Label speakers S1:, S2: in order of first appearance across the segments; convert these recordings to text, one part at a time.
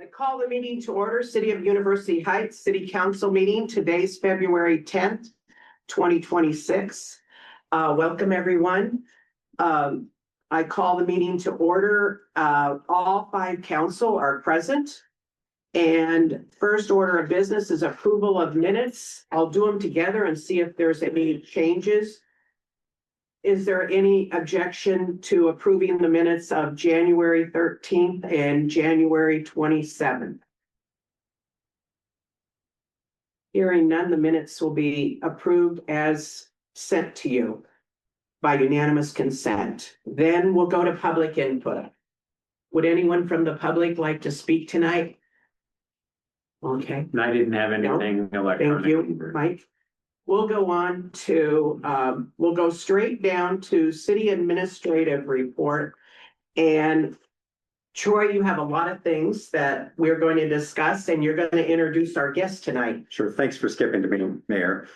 S1: I call the meeting to order, City of University Heights City Council meeting. Today's February 10th, 2026. Welcome, everyone. I call the meeting to order. All five council are present. And first order of business is approval of minutes. I'll do them together and see if there's any changes. Is there any objection to approving the minutes of January 13th and January 27th? Hearing none, the minutes will be approved as sent to you by unanimous consent. Then we'll go to public input. Would anyone from the public like to speak tonight? Okay.
S2: I didn't have anything electronic.
S1: Thank you, Mike. We'll go on to, we'll go straight down to city administrative report. And Troy, you have a lot of things that we're going to discuss, and you're going to introduce our guest tonight.
S3: Sure. Thanks for skipping to me, Mayor.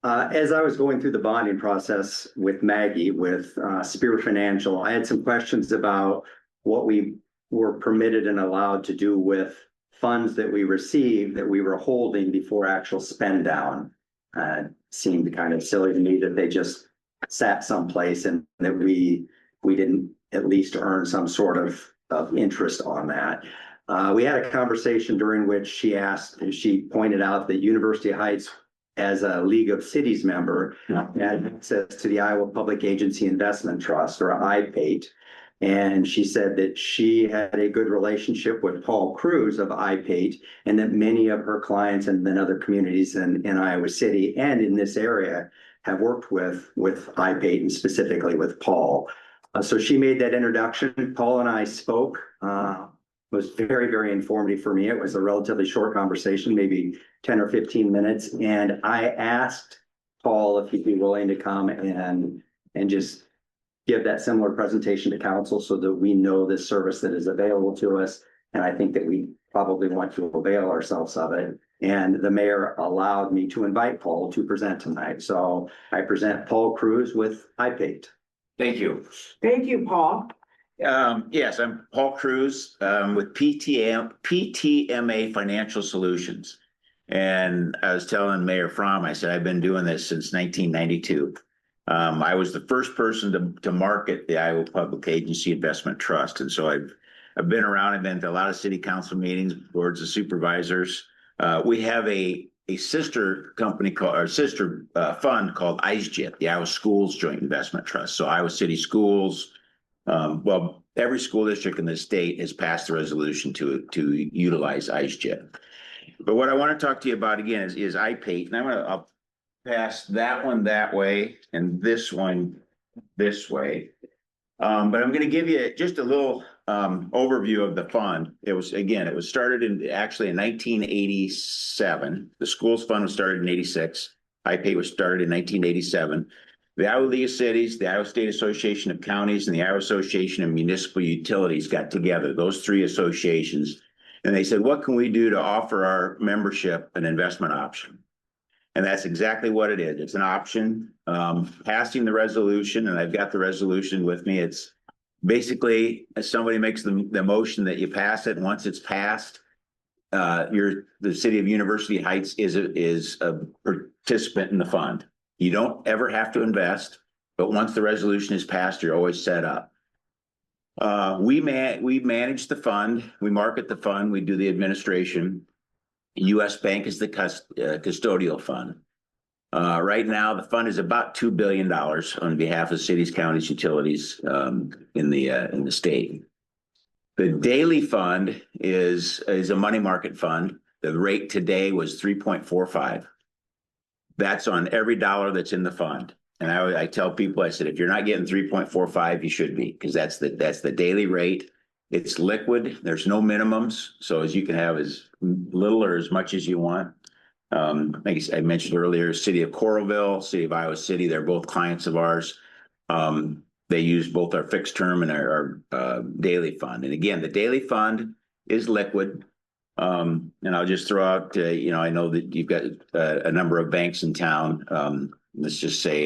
S3: As I was going through the bonding process with Maggie with Spirit Financial, I had some questions about what we were permitted and allowed to do with funds that we received that we were holding before actual spend down. Seemed kind of silly to me that they just sat someplace and that we didn't at least earn some sort of interest on that. We had a conversation during which she pointed out that University Heights, as a League of Cities member, had access to the Iowa Public Agency Investment Trust, or IPAT. And she said that she had a good relationship with Paul Cruz of IPAT, and that many of her clients and then other communities in Iowa City and in this area have worked with IPAT and specifically with Paul. So she made that introduction. Paul and I spoke. It was very, very informative for me. It was a relatively short conversation, maybe 10 or 15 minutes. And I asked Paul if he'd be willing to come and just give that similar presentation to council so that we know this service that is available to us. And I think that we probably want to avail ourselves of it. And the mayor allowed me to invite Paul to present tonight. So I present Paul Cruz with IPAT.
S2: Thank you.
S1: Thank you, Paul.
S2: Yes, I'm Paul Cruz with PTMA Financial Solutions. And I was telling Mayor Fromm, I said, I've been doing this since 1992. I was the first person to market the Iowa Public Agency Investment Trust. And so I've been around. I've been to a lot of city council meetings, boards of supervisors. We have a sister company called, or sister fund called ISJIT, the Iowa Schools Joint Investment Trust. So Iowa City Schools, well, every school district in the state has passed a resolution to utilize ISJIT. But what I want to talk to you about again is IPAT, and I'll pass that one that way and this one this way. But I'm going to give you just a little overview of the fund. It was started in 1987. The schools fund was started in 86. IPAT was started in 1987. The Iowa League of Cities, the Iowa State Association of Counties, and the Iowa Association of Municipal Utilities got together, those three associations, and they said, what can we do to offer our membership an investment option? And that's exactly what it is. It's an option. Passing the resolution, and I've got the resolution with me. It's basically, as somebody makes the motion that you pass it, and once it's passed, the city of University Heights is a participant in the fund. You don't ever have to invest, but once the resolution is passed, you're always set up. We manage the fund, we market the fund, we do the administration. U.S. Bank is the custodial fund. Right now, the fund is about $2 billion on behalf of cities, counties, utilities in the state. The daily fund is a money market fund. The rate today was 3.45. That's on every dollar that's in the fund. And I tell people, I said, if you're not getting 3.45, you should be, because that's the daily rate. It's liquid. There's no minimums. So as you can have as little or as much as you want. Like I mentioned earlier, City of Coralville, City of Iowa City, they're both clients of ours. They use both our fixed term and our daily fund. And again, the daily fund is liquid. And I'll just throw out, I know that you've got a number of banks in town. Let's just say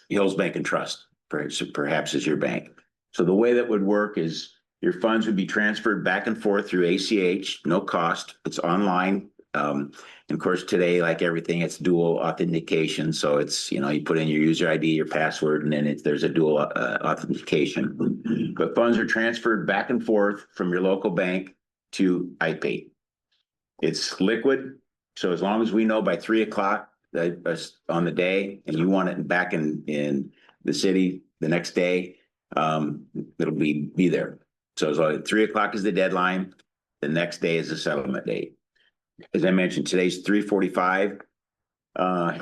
S2: Hills Bank and Trust, perhaps is your bank. So the way that would work is Your funds would be transferred back and forth through ACH, no cost. It's online. And of course, today, like everything, it's dual authentication. So it's, you put in your user ID, your password, and then there's a dual authentication. But funds are transferred back and forth from your local bank to iPay. It's liquid. So as long as we know by 3 o'clock on the day, and you want it back in the city the next day, it'll be there. So as long as 3 o'clock is the deadline, the next day is the settlement date. As I mentioned, today's 3:45.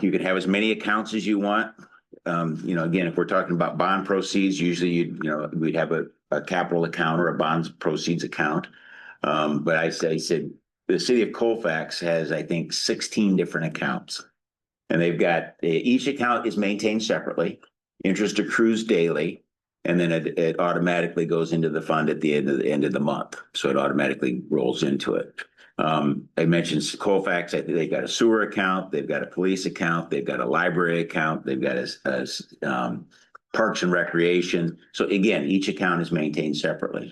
S2: You can have as many accounts as you want. Again, if we're talking about bond proceeds, usually we'd have a capital account or a bonds proceeds account. But I said the city of Colfax has, I think, 16 different accounts, and they've got each account is maintained separately. Interest accrues daily, and then it automatically goes into the fund at the end of the month. So it automatically rolls into it. I mentioned Colfax. I think they've got a sewer account, they've got a police account, they've got a library account, they've got a parks and recreation. So again, each account is maintained separately.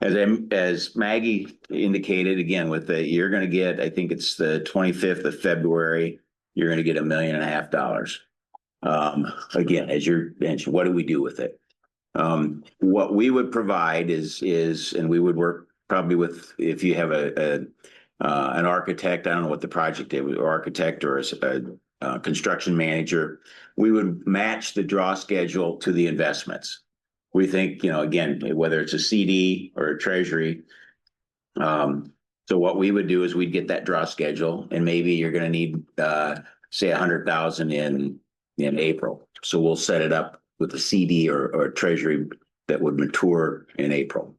S2: As Maggie indicated, again, you're going to get, I think it's the 25th of February, you're going to get $1.5 million. Again, as you mentioned, what do we do with it? What we would provide is, and we would work probably with, if you have an architect, I don't know what the project is, or architect or a construction manager, we would match the draw schedule to the investments. We think, again, whether it's a CD or a treasury. So what we would do is we'd get that draw schedule, and maybe you're going to need, say, 100,000 in April. So we'll set it up with a CD or a treasury that would mature in April.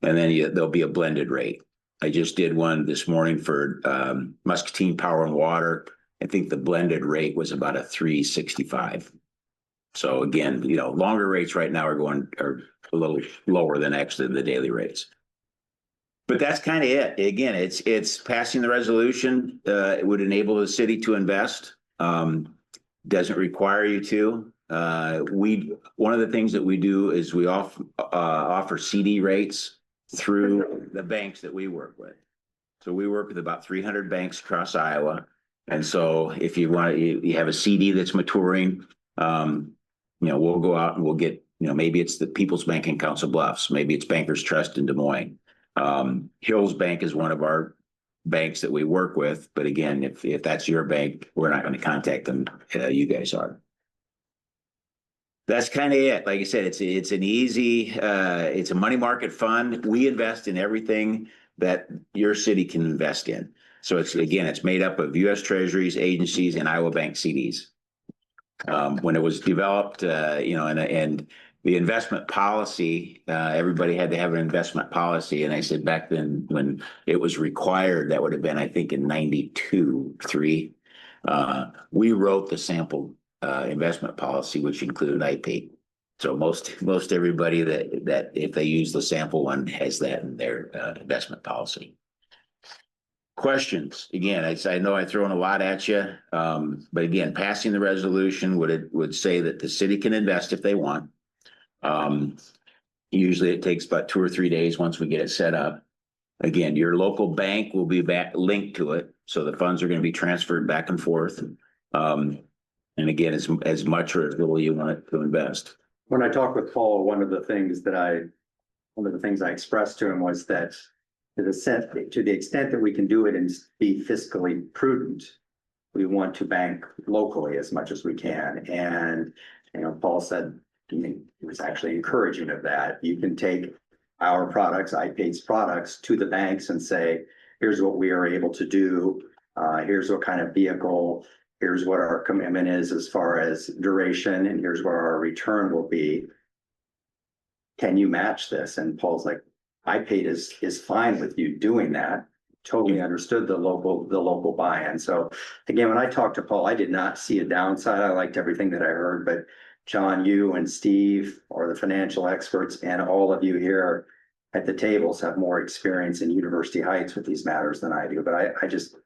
S2: And then there'll be a blended rate. I just did one this morning for Muscatine Power and Water. I think the blended rate was about a 3.65. So again, longer rates right now are a little lower than actually the daily rates. But that's kind of it. Again, it's passing the resolution. It would enable the city to invest. Doesn't require you to. One of the things that we do is we offer CD rates through the banks that we work with. So we work with about 300 banks across Iowa. And so if you want, you have a CD that's maturing, we'll go out and we'll get, maybe it's the People's Bank in Council Bluffs, maybe it's Bankers Trust in Des Moines. Hills Bank is one of our banks that we work with, but again, if that's your bank, we're not going to contact them. You guys are. That's kind of it. Like I said, it's an easy, it's a money market fund. We invest in everything that your city can invest in. So it's made up of U.S. Treasuries, agencies, and Iowa Bank CDs. When it was developed, and the investment policy, everybody had to have an investment policy. And I said back then when it was required, that would have been, I think, in 92-3. We wrote the sample investment policy, which included IP. So most everybody that if they use the sample one has that in their investment policy. Questions? Again, I know I've thrown a lot at you, but again, passing the resolution would say that the city can invest if they want. Usually it takes about 2 or 3 days once we get it set up. Again, your local bank will be linked to it, so the funds are going to be transferred back and forth. And again, as much or as little you want it to invest.
S3: When I talked with Paul, one of the things I expressed to him was that to the extent that we can do it and be fiscally prudent, we want to bank locally as much as we can. And, Paul said, he was actually encouraging of that. You can take our products, iPaid's products, to the banks and say, here's what we are able to do. Here's what kind of vehicle, here's what our commitment is as far as duration, and here's what our return will be. Can you match this? And Paul's like, iPaid is fine with you doing that. Totally understood the local buy-in. So again, when I talked to Paul, I did not see a downside. I liked everything that I heard, but John, you and Steve are the financial experts, and all of you here at the tables have more experience in University Heights with these matters than I do. But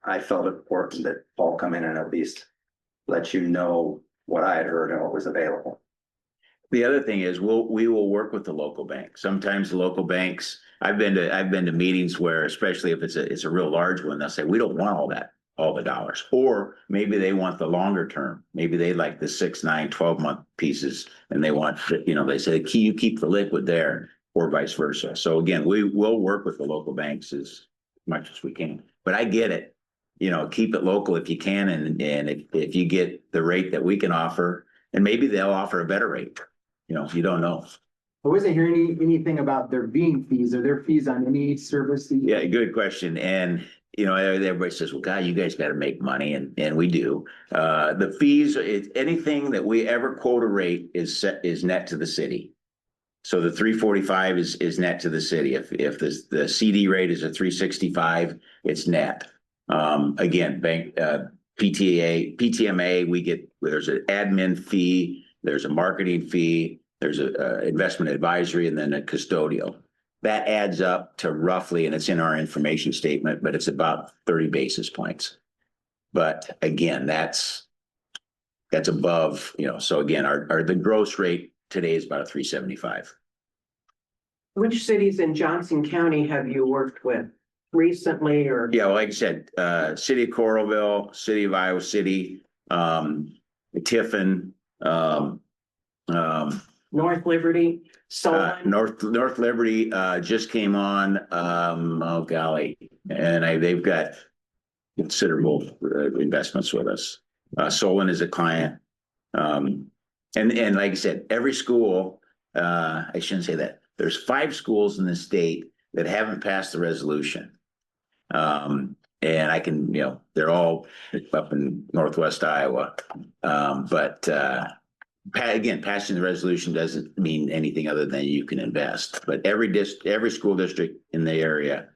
S3: I felt it important that Paul come in and at least let you know what I had heard and what was available.
S2: The other thing is we will work with the local bank. Sometimes the local banks, I've been to meetings where, especially if it's a real large one, they'll say, we don't want all the dollars. Or maybe they want the longer term. Maybe they like the 6, 9, 12-month pieces and they want, they say, you keep the liquid there or vice versa. So again, we will work with the local banks as much as we can. But I get it. Keep it local if you can. And if you get the rate that we can offer, and maybe they'll offer a better rate. You don't know.
S4: I wasn't hearing anything about there being fees. Are there fees on any service?
S2: Yeah, good question. And, everybody says, well, God, you guys got to make money. And we do. The fees, anything that we ever quote a rate is net to the city. So the 345 is net to the city. If the CD rate is a 365, it's net. Again, bank, PTMA, there's an admin fee, there's a marketing fee, there's a investment advisory, and then a custodial. That adds up to roughly, and it's in our information statement, but it's about 30 basis points. But again, that's above, so again, the gross rate today is about a 375.
S1: Which cities in Johnson County have you worked with recently or?
S2: Yeah, well, like I said, City of Coralville, City of Iowa City, Tiffin,
S1: North Liberty, Solon?
S2: North Liberty just came on. Oh golly, and they've got considerable investments with us. Solon is a client, and like I said, every school. I shouldn't say that. There's 5 schools in the state that haven't passed the resolution, and I can, they're all up in Northwest Iowa, but. Again, passing the resolution doesn't mean anything other than you can invest. But every school district in the area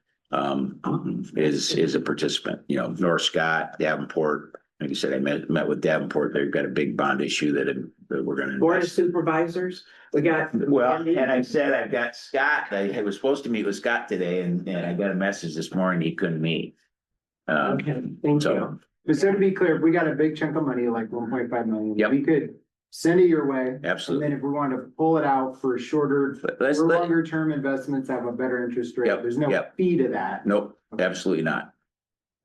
S2: is a participant. North Scott, Davenport. Like I said, I met with Davenport. They've got a big bond issue that we're going to
S1: Board of Supervisors. We got.
S2: Well, and I said I've got Scott. I was supposed to meet with Scott today, and I got a message this morning he couldn't meet.
S1: Okay, thank you.
S4: But so to be clear, if we got a big chunk of money, like 1.5 million,
S2: Yep.
S4: we could send it your way.
S2: Absolutely.
S4: And then if we want to pull it out for shorter,
S2: Let's
S4: for longer term investments, have a better interest rate.
S2: Yep,
S4: There's no
S2: yep.
S4: fee to that.
S2: Nope, absolutely not.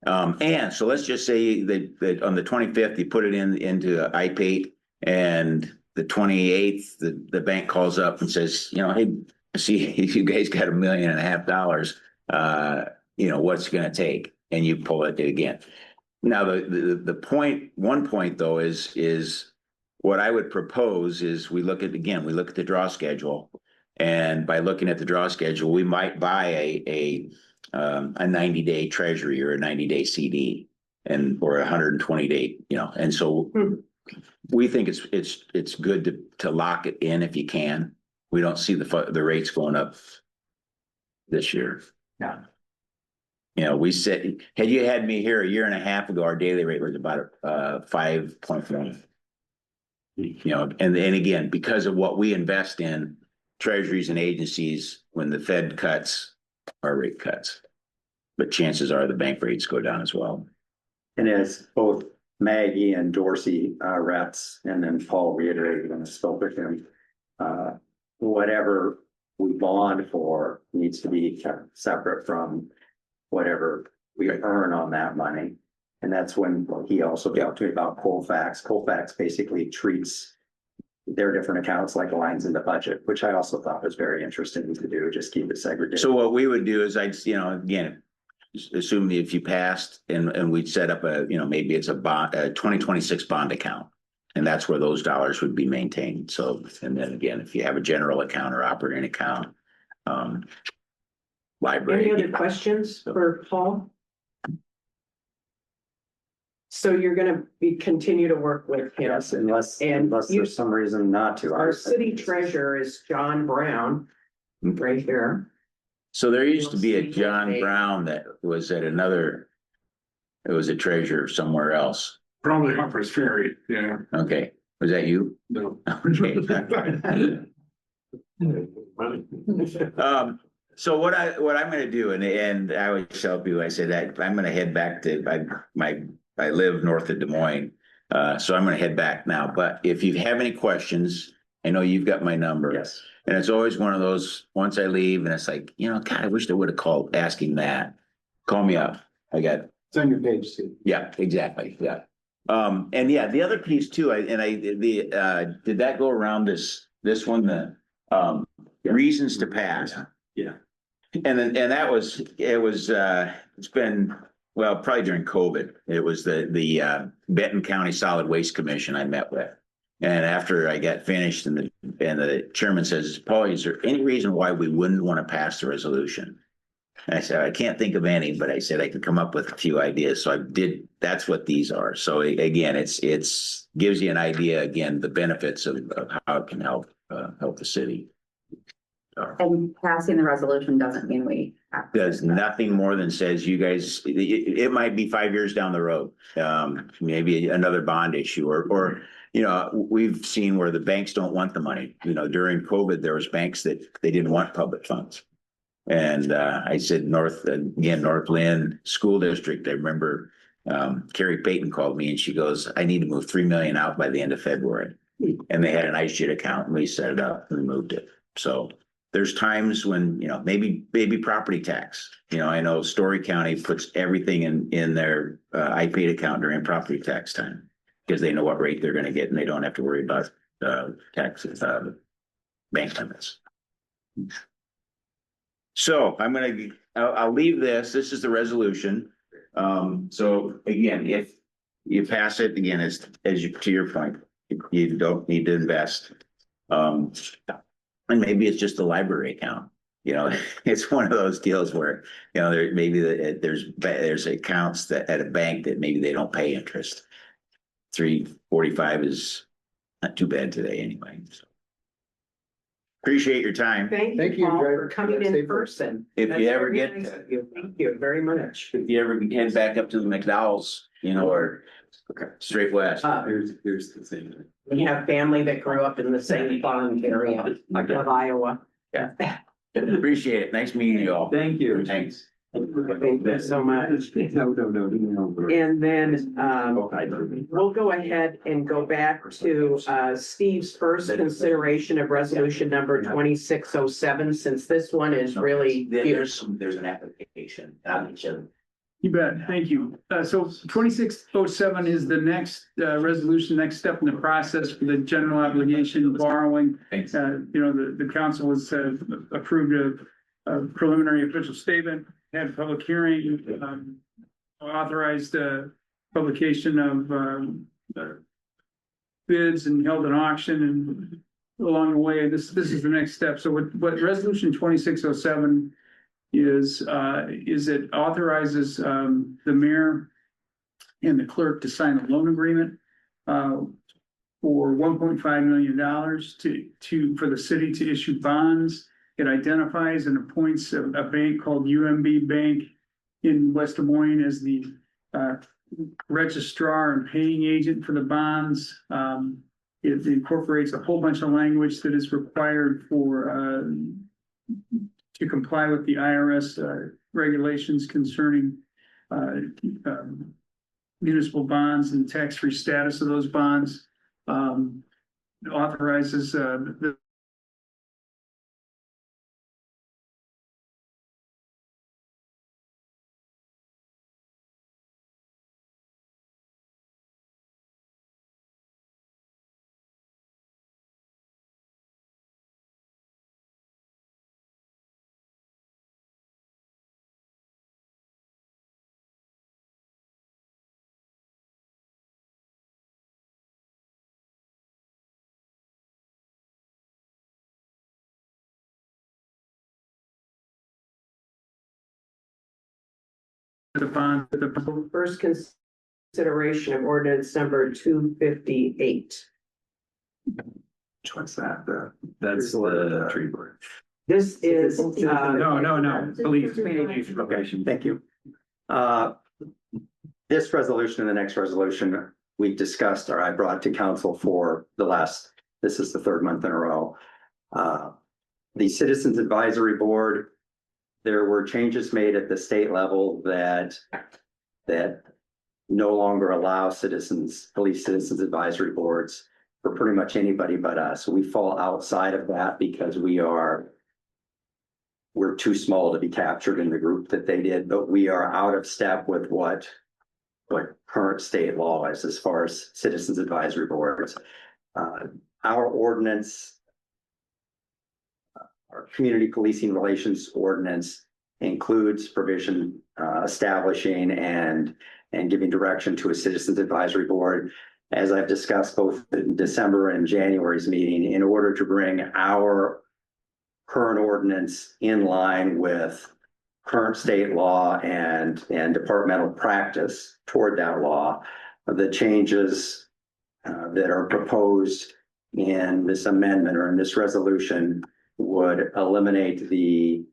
S2: And so let's just say that on the 25th, you put it into IPATE, and the 28th, the bank calls up and says, hey, I see you guys got $1.5 million. What's it going to take? And you pull it again. Now, one point though is what I would propose is we look at the draw schedule, and by looking at the draw schedule, we might buy a 90-day treasury or a 90-day CD or a 120-day, and so we think it's good to lock it in if you can. We don't see the rates going up this year.
S4: Yeah.
S2: We said, had you had me here a year and a half ago, our daily rate was about 5.1. And again, because of what we invest in treasuries and agencies, when the Fed cuts, our rate cuts. But chances are the bank rates go down as well.
S3: And as both Maggie and Dorsey reps, and then Paul reiterated when I spoke with him, whatever we bond for needs to be kept separate from whatever we earn on that money. And that's when he also talked to me about Colfax. Colfax basically treats their different accounts like lines in the budget, which I also thought was very interesting to do, just keep it segregated.
S2: So what we would do is again, assume if you passed and we'd set up maybe it's a 2026 bond account, and that's where those dollars would be maintained. So, and then again, if you have a general account or operating account, library.
S1: Any other questions for Paul? So you're gonna continue to work with him.
S3: Yes, unless
S1: And
S3: there's some reason not to.
S1: Our city treasurer is John Brown, right here.
S2: So there used to be a
S1: You'll see
S2: John
S1: his name.
S2: Brown that was at it was a treasurer somewhere else.
S5: Probably Harper's Ferry, yeah.
S2: Okay, was that you?
S5: No.
S2: Okay. So what I'm gonna do, and I always tell people, I said that I'm gonna head back to I live north of Des Moines, so I'm gonna head back now. But if you have any questions, I know you've got my number.
S3: Yes.
S2: And it's always one of those, once I leave and it's like, God, I wish they would have called asking that. Call me up. I got,
S4: It's on your page too.
S2: yeah, exactly. Yeah. And yeah, the other piece too, did that go around this one, reasons to pass?
S3: Yeah.
S2: And that was, it's been, well, probably during COVID, it was the Benton County Solid Waste Commission I met with. And after I got finished and the chairman says, Paul, is there any reason why we wouldn't want to pass the resolution? And I said, I can't think of any, but I said I could come up with a few ideas. So I did, that's what these are. So again, it's gives you an idea, again, the benefits of how it can help the city.
S6: And passing the resolution doesn't mean we have.
S2: Does nothing more than says you guys, it might be 5 years down the road. Maybe another bond issue or we've seen where the banks don't want the money. During COVID, there was banks that they didn't want public funds. And I said, North Lynn School District, I remember Carrie Payton called me and she goes, I need to move 3 million out by the end of February. And they had an iShit account and we set it up and moved it. So there's times when, maybe property tax. I know Story County puts everything in their iPaid account during property tax time because they know what rate they're going to get and they don't have to worry about taxes, bank limits. So I'll leave this. This is the resolution. So again, if you pass it again, to your point, you don't need to invest. And maybe it's just a library account. It's one of those deals where, there's accounts that at a bank that maybe they don't pay interest. 345 is not too bad today anyway. So. Appreciate your time.
S1: Thank you, Paul,
S4: Driver.
S1: for coming
S4: Stay
S1: in person.
S2: If
S1: That's
S2: you ever
S1: very
S2: get,
S1: nice of you. Thank you very much.
S2: if you ever head back up to the McDowell's, or straight west.
S3: Here's the thing.
S1: We have family that grew up in the same farm area of Iowa.
S2: Yeah. Appreciate it. Nice meeting you all.
S3: Thank you.
S2: Thanks.
S1: Thank you so much.
S3: No.
S1: And then we'll go ahead and go back to Steve's first consideration of resolution number 2607, since this one is really.
S2: There's an application on each of them.
S5: You bet. Thank you. So 2607 is the next resolution, next step in the process for the general obligation borrowing.
S2: Thanks.
S5: The council has approved a preliminary official statement, had a public hearing, authorized publication of bids and held an auction, and along the way, this is the next step. So what resolution 2607 is it authorizes the mayor and the clerk to sign a loan agreement for $1.5 million for the city to issue bonds. It identifies and appoints a bank called UMB Bank in West Des Moines as the registrar and paying agent for the bonds. It incorporates a whole bunch of language that is required for to comply with the IRS regulations concerning municipal bonds and tax-free status of those bonds. It authorizes the bond,
S1: First consideration of ordinance number 258.
S3: What's that? That's the tree board.
S1: This is.
S5: no, police.
S3: Okay, thank you. This resolution and the next resolution we discussed, or I brought to council for this is the third month in a row. The Citizens Advisory Board, there were changes made at the state level that no longer allow police citizens advisory boards. for pretty much anybody but us. We fall outside of that because we're too small to be captured in the group that they did, but we are out of step with what current state law is as far as citizens advisory boards. Our ordinance, our community policing relations ordinance includes provision establishing and giving direction to a citizens advisory board. As I've discussed both in December and January's meeting, in order to bring our current ordinance in line with current state law and departmental practice toward that law, the changes that are proposed in this amendment or in this resolution would eliminate the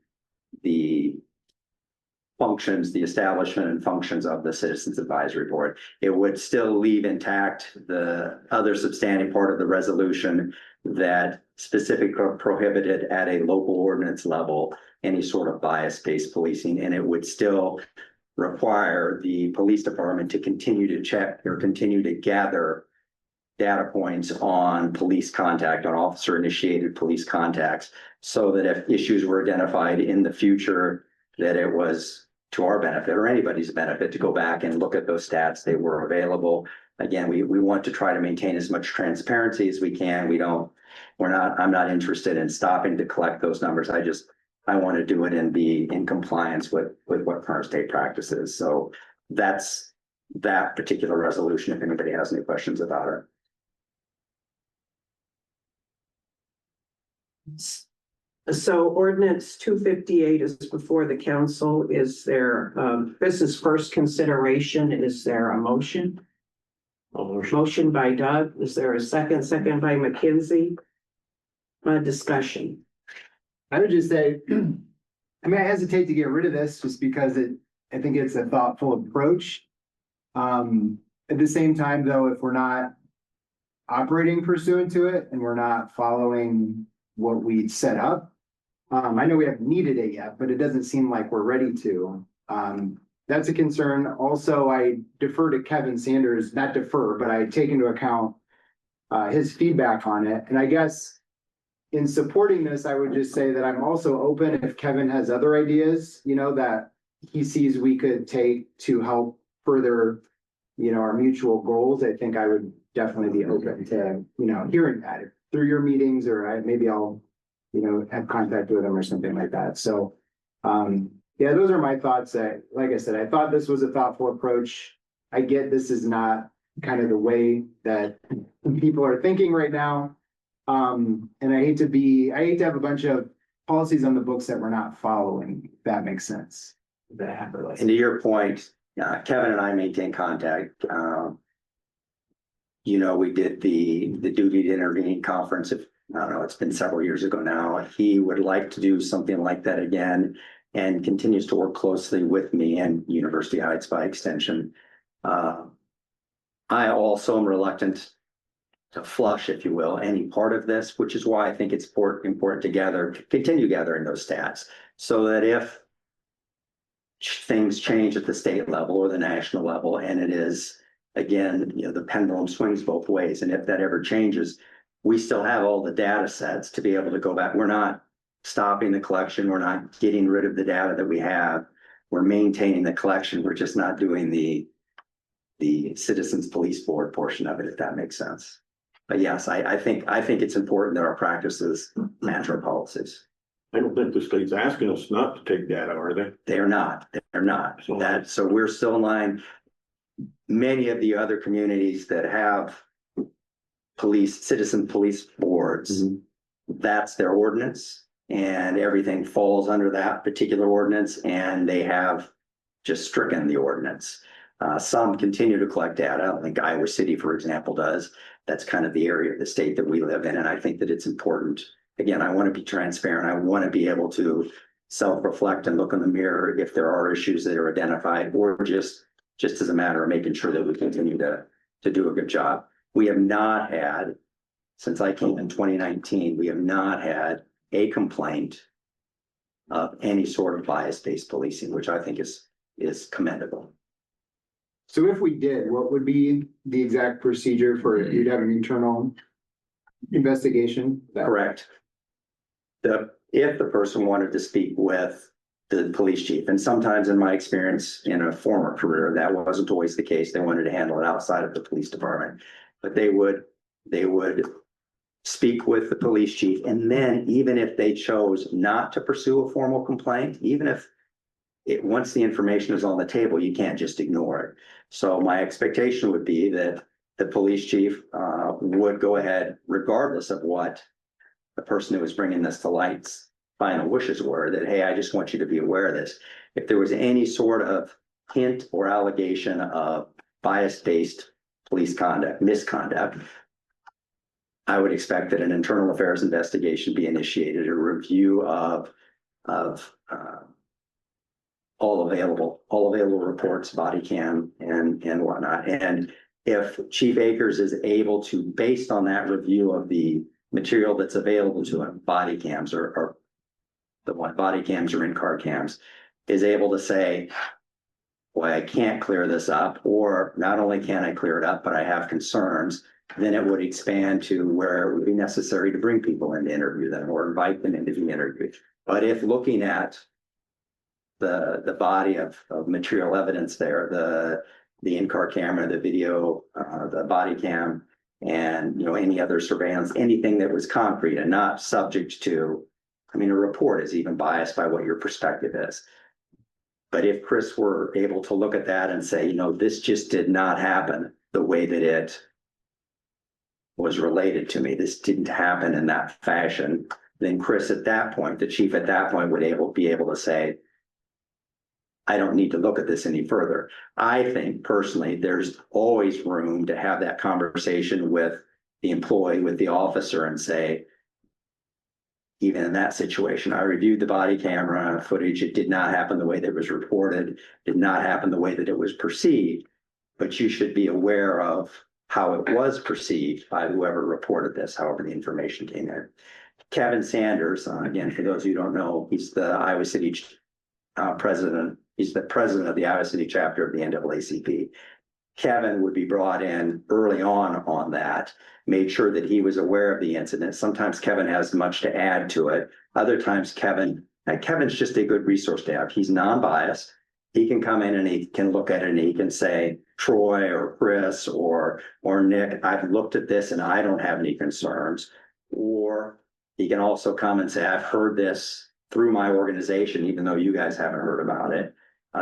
S3: functions, the establishment and functions of the Citizens Advisory Board. It would still leave intact the other substantive part of the resolution that specifically prohibited at a local ordinance level any sort of bias-based policing, and it would still require the police department to continue to check or continue to gather data points on police contact, on officer-initiated police contacts, so that if issues were identified in the future, that it was to our benefit or anybody's benefit to go back and look at those stats. They were available. Again, we want to try to maintain as much transparency as we can. I'm not interested in stopping to collect those numbers. I want to do it and be in compliance with what current state practice is. So that's that particular resolution, if anybody has any questions about it.
S1: So ordinance 258 is before the council. Is there, this is first consideration. Is there a motion? Motion by Doug. Is there a second? Second by McKenzie. Discussion.
S4: I would just say, I mean, I hesitate to get rid of this just because I think it's a thoughtful approach. At the same time, though, if we're not operating pursuant to it and we're not following what we set up, I know we haven't needed it yet, but it doesn't seem like we're ready to. That's a concern. Also, I defer to Kevin Sanders, not defer, but I take into account his feedback on it. And I guess in supporting this, I would just say that I'm also open if Kevin has other ideas, that he sees we could take to help further, our mutual goals. I think I would definitely be open to, hearing that through your meetings, or maybe I'll, have contact with him or something like that. So, yeah, those are my thoughts. Like I said, I thought this was a thoughtful approach. I get this is not kind of the way that people are thinking right now. And I hate to have a bunch of policies on the books that we're not following, if that makes sense.
S3: And to your point, Kevin and I maintain contact. We did the duty to intervene conference. I don't know, it's been several years ago now. He would like to do something like that again and continues to work closely with me and University Heights by extension. I also am reluctant to flush, if you will, any part of this, which is why I think it's important to continue gathering those stats so that if things change at the state level or the national level, and it is, again, the pendulum swings both ways. And if that ever changes, we still have all the data sets to be able to go back. We're not stopping the collection. We're not getting rid of the data that we have. We're maintaining the collection. We're just not doing the Citizens Police Board portion of it, if that makes sense. But yes, I think it's important that our practices match our policies.
S7: I don't think the state's asking us not to take data, are they?
S3: They're not. So we're still in line. Many of the other communities that have citizen police boards, that's their ordinance, and everything falls under that particular ordinance, and they have just stricken the ordinance. Some continue to collect data. I don't think Iowa City, for example, does. That's kind of the area of the state that we live in, and I think that it's important. Again, I want to be transparent. I want to be able to self-reflect and look in the mirror if there are issues that are identified, or just as a matter of making sure that we continue to do a good job. We have not had, since I came in 2019, we have not had a complaint of any sort of bias-based policing, which I think is commendable.
S4: So if we did, what would be the exact procedure for you'd have an internal investigation.
S3: Correct. If the person wanted to speak with the police chief, and sometimes in my experience in a former career, that wasn't always the case. They wanted to handle it outside of the police department. But they would speak with the police chief, and then even if they chose not to pursue a formal complaint, even if once the information is on the table, you can't just ignore it. So my expectation would be that the police chief would go ahead, regardless of what the person who was bringing this to light's final wishes were, that, hey, I just want you to be aware of this. If there was any sort of hint or allegation of bias-based police conduct, misconduct, I would expect that an internal affairs investigation be initiated, a review of all available reports, body cam and whatnot. And if Chief Akers is able to, based on that review of the material that's available to him, body cams or body cams or in-car cams, is able to say, well, I can't clear this up, or not only can I clear it up, but I have concerns, then it would expand to where it would be necessary to bring people in to interview them or invite them in to be interviewed. But if looking at the body of material evidence there, the in-car camera, the video, the body cam, and any other surveillance, anything that was concrete and not subject to, I mean, a report is even biased by what your perspective is. But if Chris were able to look at that and say, this just did not happen the way that it was related to me, this didn't happen in that fashion, then Chris at that point, the chief at that point, would be able to say, I don't need to look at this any further. I think personally, there's always room to have that conversation with the employee, with the officer, and say, even in that situation, I reviewed the body camera footage. It did not happen the way that it was reported, did not happen the way that it was perceived, but you should be aware of how it was perceived by whoever reported this, however the information came in. Kevin Sanders, again, for those of you who don't know, he's the Iowa City president. He's the president of the Iowa City chapter of the NAACP. Kevin would be brought in early on that, made sure that he was aware of the incident. Sometimes Kevin has much to add to it. Other times Kevin's just a good resource to have. He's non-biased. He can come in and he can look at it and he can say, Troy or Chris or Nick, I've looked at this and I don't have any concerns. Or he can also come and say, I've heard this through my organization, even though you guys haven't heard about it.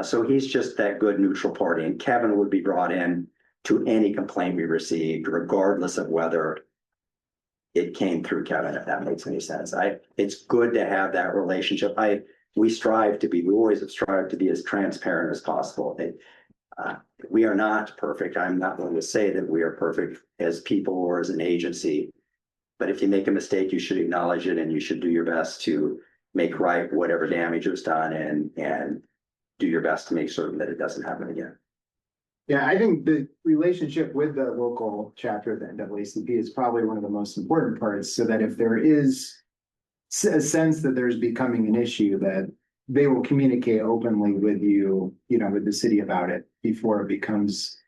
S3: So he's just that good neutral party, and Kevin would be brought in to any complaint we received, regardless of whether it came through Kevin, if that makes any sense. It's good to have that relationship. We always have strived to be as transparent as possible. We are not perfect. I'm not going to say that we are perfect as people or as an agency, but if you make a mistake, you should acknowledge it and you should do your best to make right whatever damage was done and do your best to make certain that it doesn't happen again.
S4: Yeah, I think the relationship with the local chapter of the NAACP is probably one of the most important parts, so that if there is a sense that there's becoming an issue, that they will communicate openly with you, with the city about it before it becomes,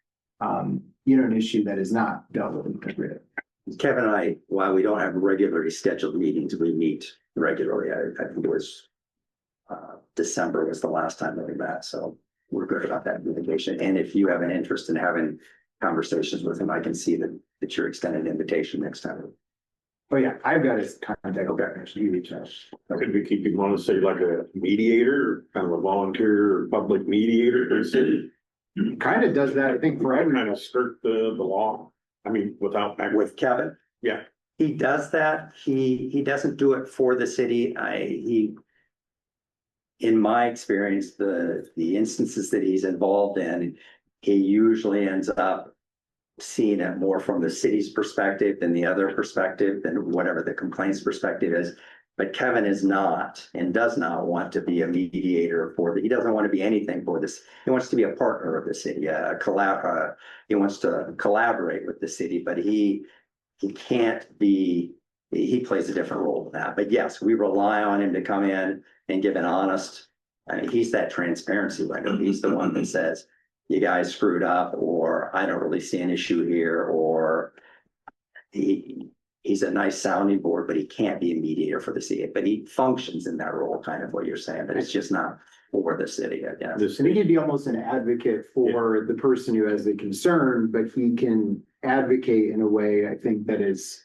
S4: an issue that is not dealt with.
S3: Kevin and I, while we don't have regularly scheduled meetings, we meet regularly. I think it was December was the last time that we met, so we're good about that communication. And if you have an interest in having conversations with him, I can see that your extended invitation next time.
S4: Oh yeah, I've got his contact information. You reach out.
S7: Could we keep him on, say, like a mediator, kind of a volunteer or public mediator for the city?
S4: Kind of does that, I think, for every.
S7: Kind of skirt the law. I mean, without.
S3: With Kevin?
S7: Yeah.
S3: He does that. He doesn't do it for the city. In my experience, the instances that he's involved in, he usually ends up seeing it more from the city's perspective than the other perspective, than whatever the complaints perspective is. But Kevin is not and does not want to be a mediator he doesn't want to be anything for this. He wants to be a partner of the city, he wants to collaborate with the city, but he can't be, he plays a different role than that. But yes, we rely on him to come in and give an honest, he's that transparency window. He's the one that says, you guys screwed up, or I don't really see an issue here, or he he's a nice sounding board, but he can't be a mediator for the city, but he functions in that role, kind of what you're saying, but it's just not for the city, I guess.
S7: This,
S4: I think he'd be almost an advocate for the person who has the concern, but he can advocate in a way, I think, that is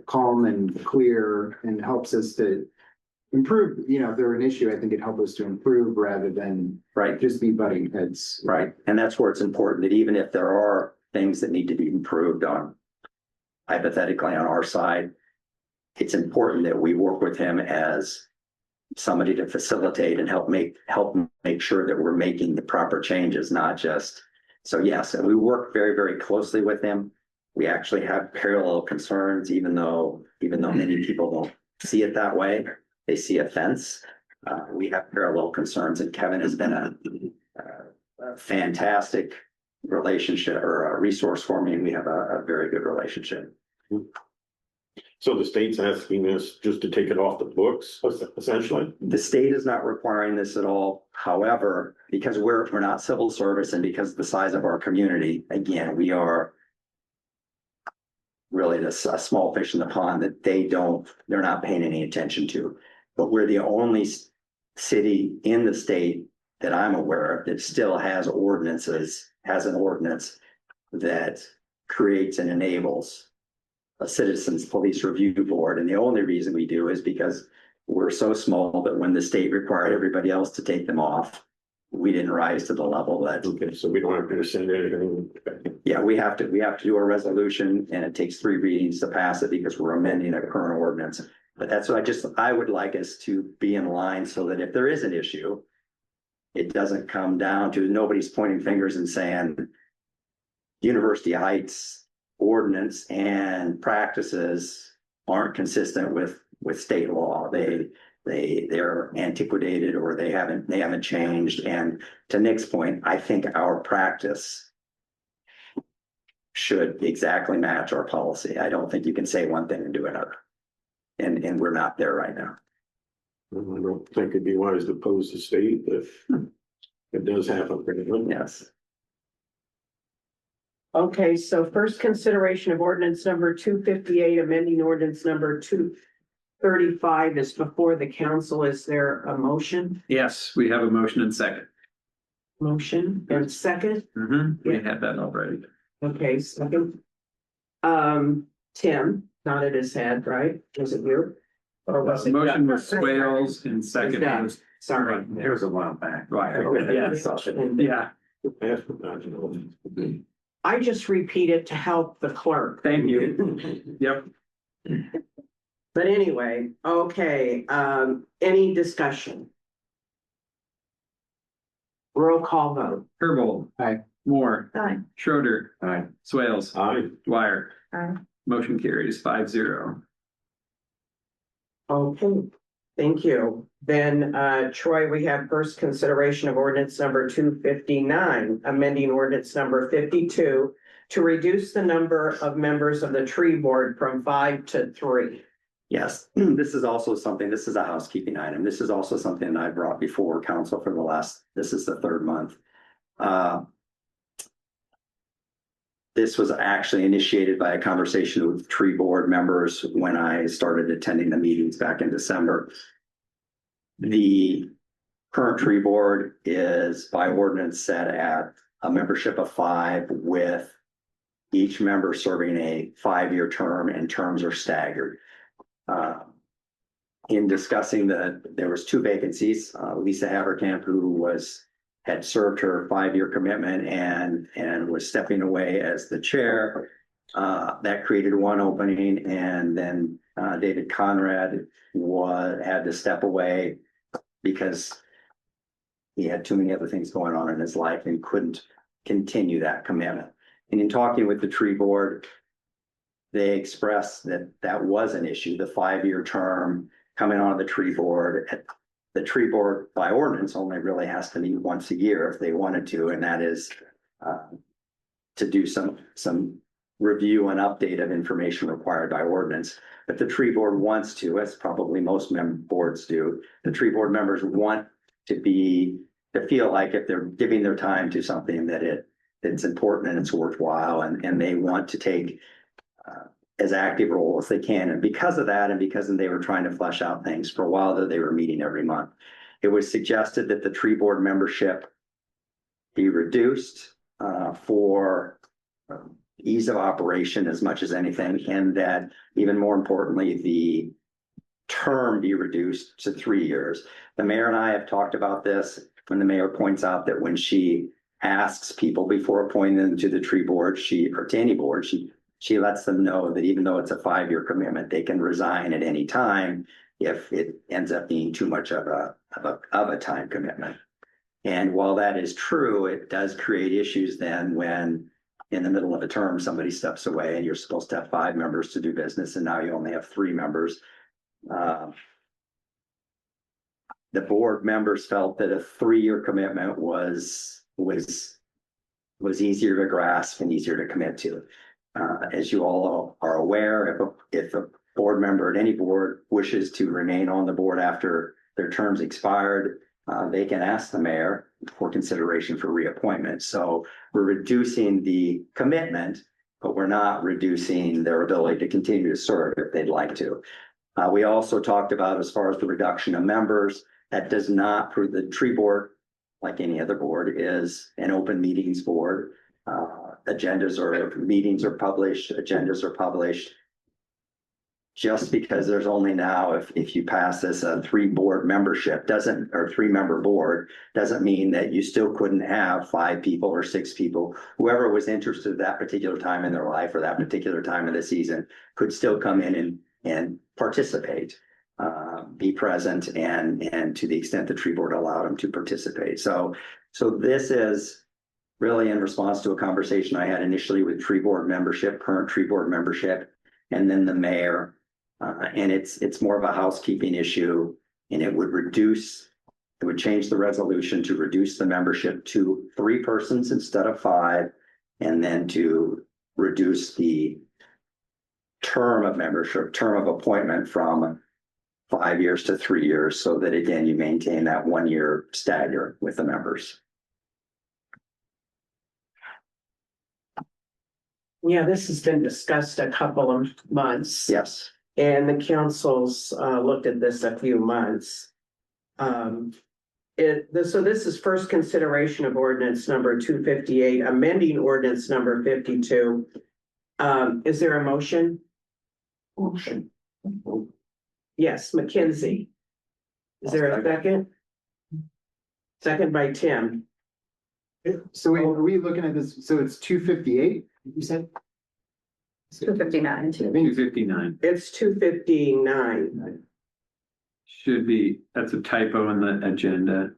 S4: calm and clear and helps us to improve, you know, if there were an issue, I think it'd help us to improve rather than
S3: Right,
S4: just be butting heads.
S3: right, and that's where it's important that even if there are things that need to be improved on, hypothetically on our side, it's important that we work with him as somebody to facilitate and help make sure that we're making the proper changes, not just. So yes, and we work very, very closely with him. We actually have parallel concerns, even though many people don't see it that way. They see a fence. We have parallel concerns, and Kevin has been a fantastic relationship or a resource for me, and we have a very good relationship.
S7: so the state's asking us just to take it off the books, essentially?
S3: The state is not requiring this at all. However, because we're not civil service and because of the size of our community, again, we are really a small fish in the pond that they're not paying any attention to. But we're the only city in the state that I'm aware of that still has an ordinance that creates and enables a citizens police review board. And the only reason we do is because we're so small that when the state required everybody else to take them off, we didn't rise to the level that,
S7: Okay, so we don't have to rescind anything.
S3: yeah, we have to do a resolution, and it takes 3 readings to pass it because we're amending a current ordinance. But that's what I would like us to be in line so that if there is an issue, it doesn't come down to nobody's pointing fingers and saying University Heights ordinance and practices aren't consistent with state law. They're antiquated or they haven't changed. And to Nick's point, I think our practice should exactly match our policy. I don't think you can say one thing and do another. And we're not there right now.
S7: I don't think it'd be wise to oppose the state if it does happen.
S3: Yes.
S1: Okay, so first consideration of ordinance number 258, amending ordinance number 235 is before the council. Is there a motion?
S8: Yes, we have a motion and second.
S1: Motion and second?
S8: We had that already.
S1: Okay, second. Tim nodded his head, right? Was it you? Or was it?
S8: Motion was Swales and second
S1: Yeah.
S8: was.
S1: Sorry.
S3: It was a while back.
S8: Right, yes, yeah,
S1: I just repeated to help the clerk.
S8: thank you. Yep.
S1: But anyway, okay, any discussion? Roll call vote.
S8: Herbold.
S4: Aye.
S8: Moore.
S6: Aye.
S8: Schroeder.
S3: Aye.
S8: Swales.
S7: Aye.
S8: Dwyer.
S6: Aye.
S8: Motion carries 5-0.
S1: Okay, thank you. Then, Troy, we have first consideration of ordinance number 259, amending ordinance number 52 to reduce the number of members of the tree board from 5 to 3.
S3: Yes, this is also something, this is a housekeeping item. This is also something that I brought before council for this is the 3rd month. This was actually initiated by a conversation with tree board members when I started attending the meetings back in December. The current tree board is by ordinance set at a membership of 5 with each member serving a 5-year term, and terms are staggered. In discussing there was 2 vacancies, Lisa Haverkamp, who had served her 5-year commitment and was stepping away as the chair. That created 1 opening, and then David Conrad had to step away because he had too many other things going on in his life and couldn't continue that commitment. And in talking with the tree board, they expressed that was an issue, the 5-year term coming on the tree board. The tree board by ordinance only really has to meet once a year if they wanted to, and that is to do some review and update of information required by ordinance. But the tree board wants to, as probably most boards do, the tree board members want to feel like if they're giving their time to something that it's important and it's worthwhile, and they want to take as active role as they can. And because of that, and because they were trying to flesh out things for a while, that they were meeting every month, it was suggested that the tree board membership be reduced for ease of operation as much as anything, and that even more importantly, the term be reduced to 3 years. The mayor and I have talked about this when the mayor points out that when she asks people before appointing them to the tree board, or to any board, she lets them know that even though it's a 5-year commitment, they can resign at any time if it ends up being too much of a time commitment. And while that is true, it does create issues then when in the middle of a term, somebody steps away and you're supposed to have 5 members to do business, and now you only have 3 members. The board members felt that a 3-year commitment was easier to grasp and easier to commit to. As you all are aware, if a board member at any board wishes to remain on the board after their terms expired, they can ask the mayor for consideration for reappointment. So we're reducing the commitment, but we're not reducing their ability to continue to serve if they'd like to. We also talked about, as far as the reduction of members, that does not prove the tree board, like any other board, is an open meetings board. Meetings are published, agendas are published. Just because there's only now, if you pass this a 3-board membership or 3-member board, doesn't mean that you still couldn't have 5 people or 6 people. Whoever was interested at that particular time in their life or that particular time of the season could still come in and participate, be present, and to the extent the tree board allowed them to participate. So this is really in response to a conversation I had initially with current tree board membership, and then the mayor. And it's more of a housekeeping issue, and it would change the resolution to reduce the membership to 3 persons instead of 5, and then to reduce the term of appointment from 5 years to 3 years, so that again, you maintain that 1-year stagger with the members.
S1: Yeah, this has been discussed a couple of months.
S3: Yes.
S1: And the council's looked at this a few months. So this is first consideration of ordinance number 258, amending ordinance number 52. Is there a motion? Motion. Yes, McKenzie. Is there a second? Second by Tim.
S4: So wait, are we looking at this? So it's 258, you said?
S6: 259.
S8: 259
S1: It's 259.
S8: should be, that's a typo in the agenda.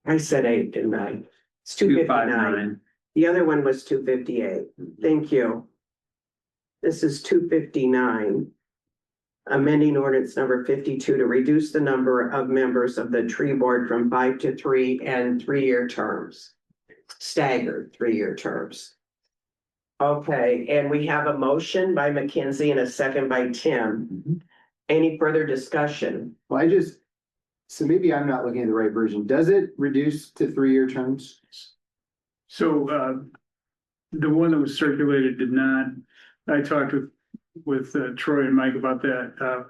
S1: I said 8, didn't I? It's 259.
S8: 259.
S1: The other one was 258. Thank you. This is 259. Amending ordinance number 52 to reduce the number of members of the tree board from 5 to 3 and 3-year terms. Staggered 3-year terms. Okay, and we have a motion by McKenzie and a second by Tim. Any further discussion?
S4: Well, so maybe I'm not looking at the right version. Does it reduce to 3-year terms?
S5: So, the one that was circulated did not. I talked with Troy and Mike about that,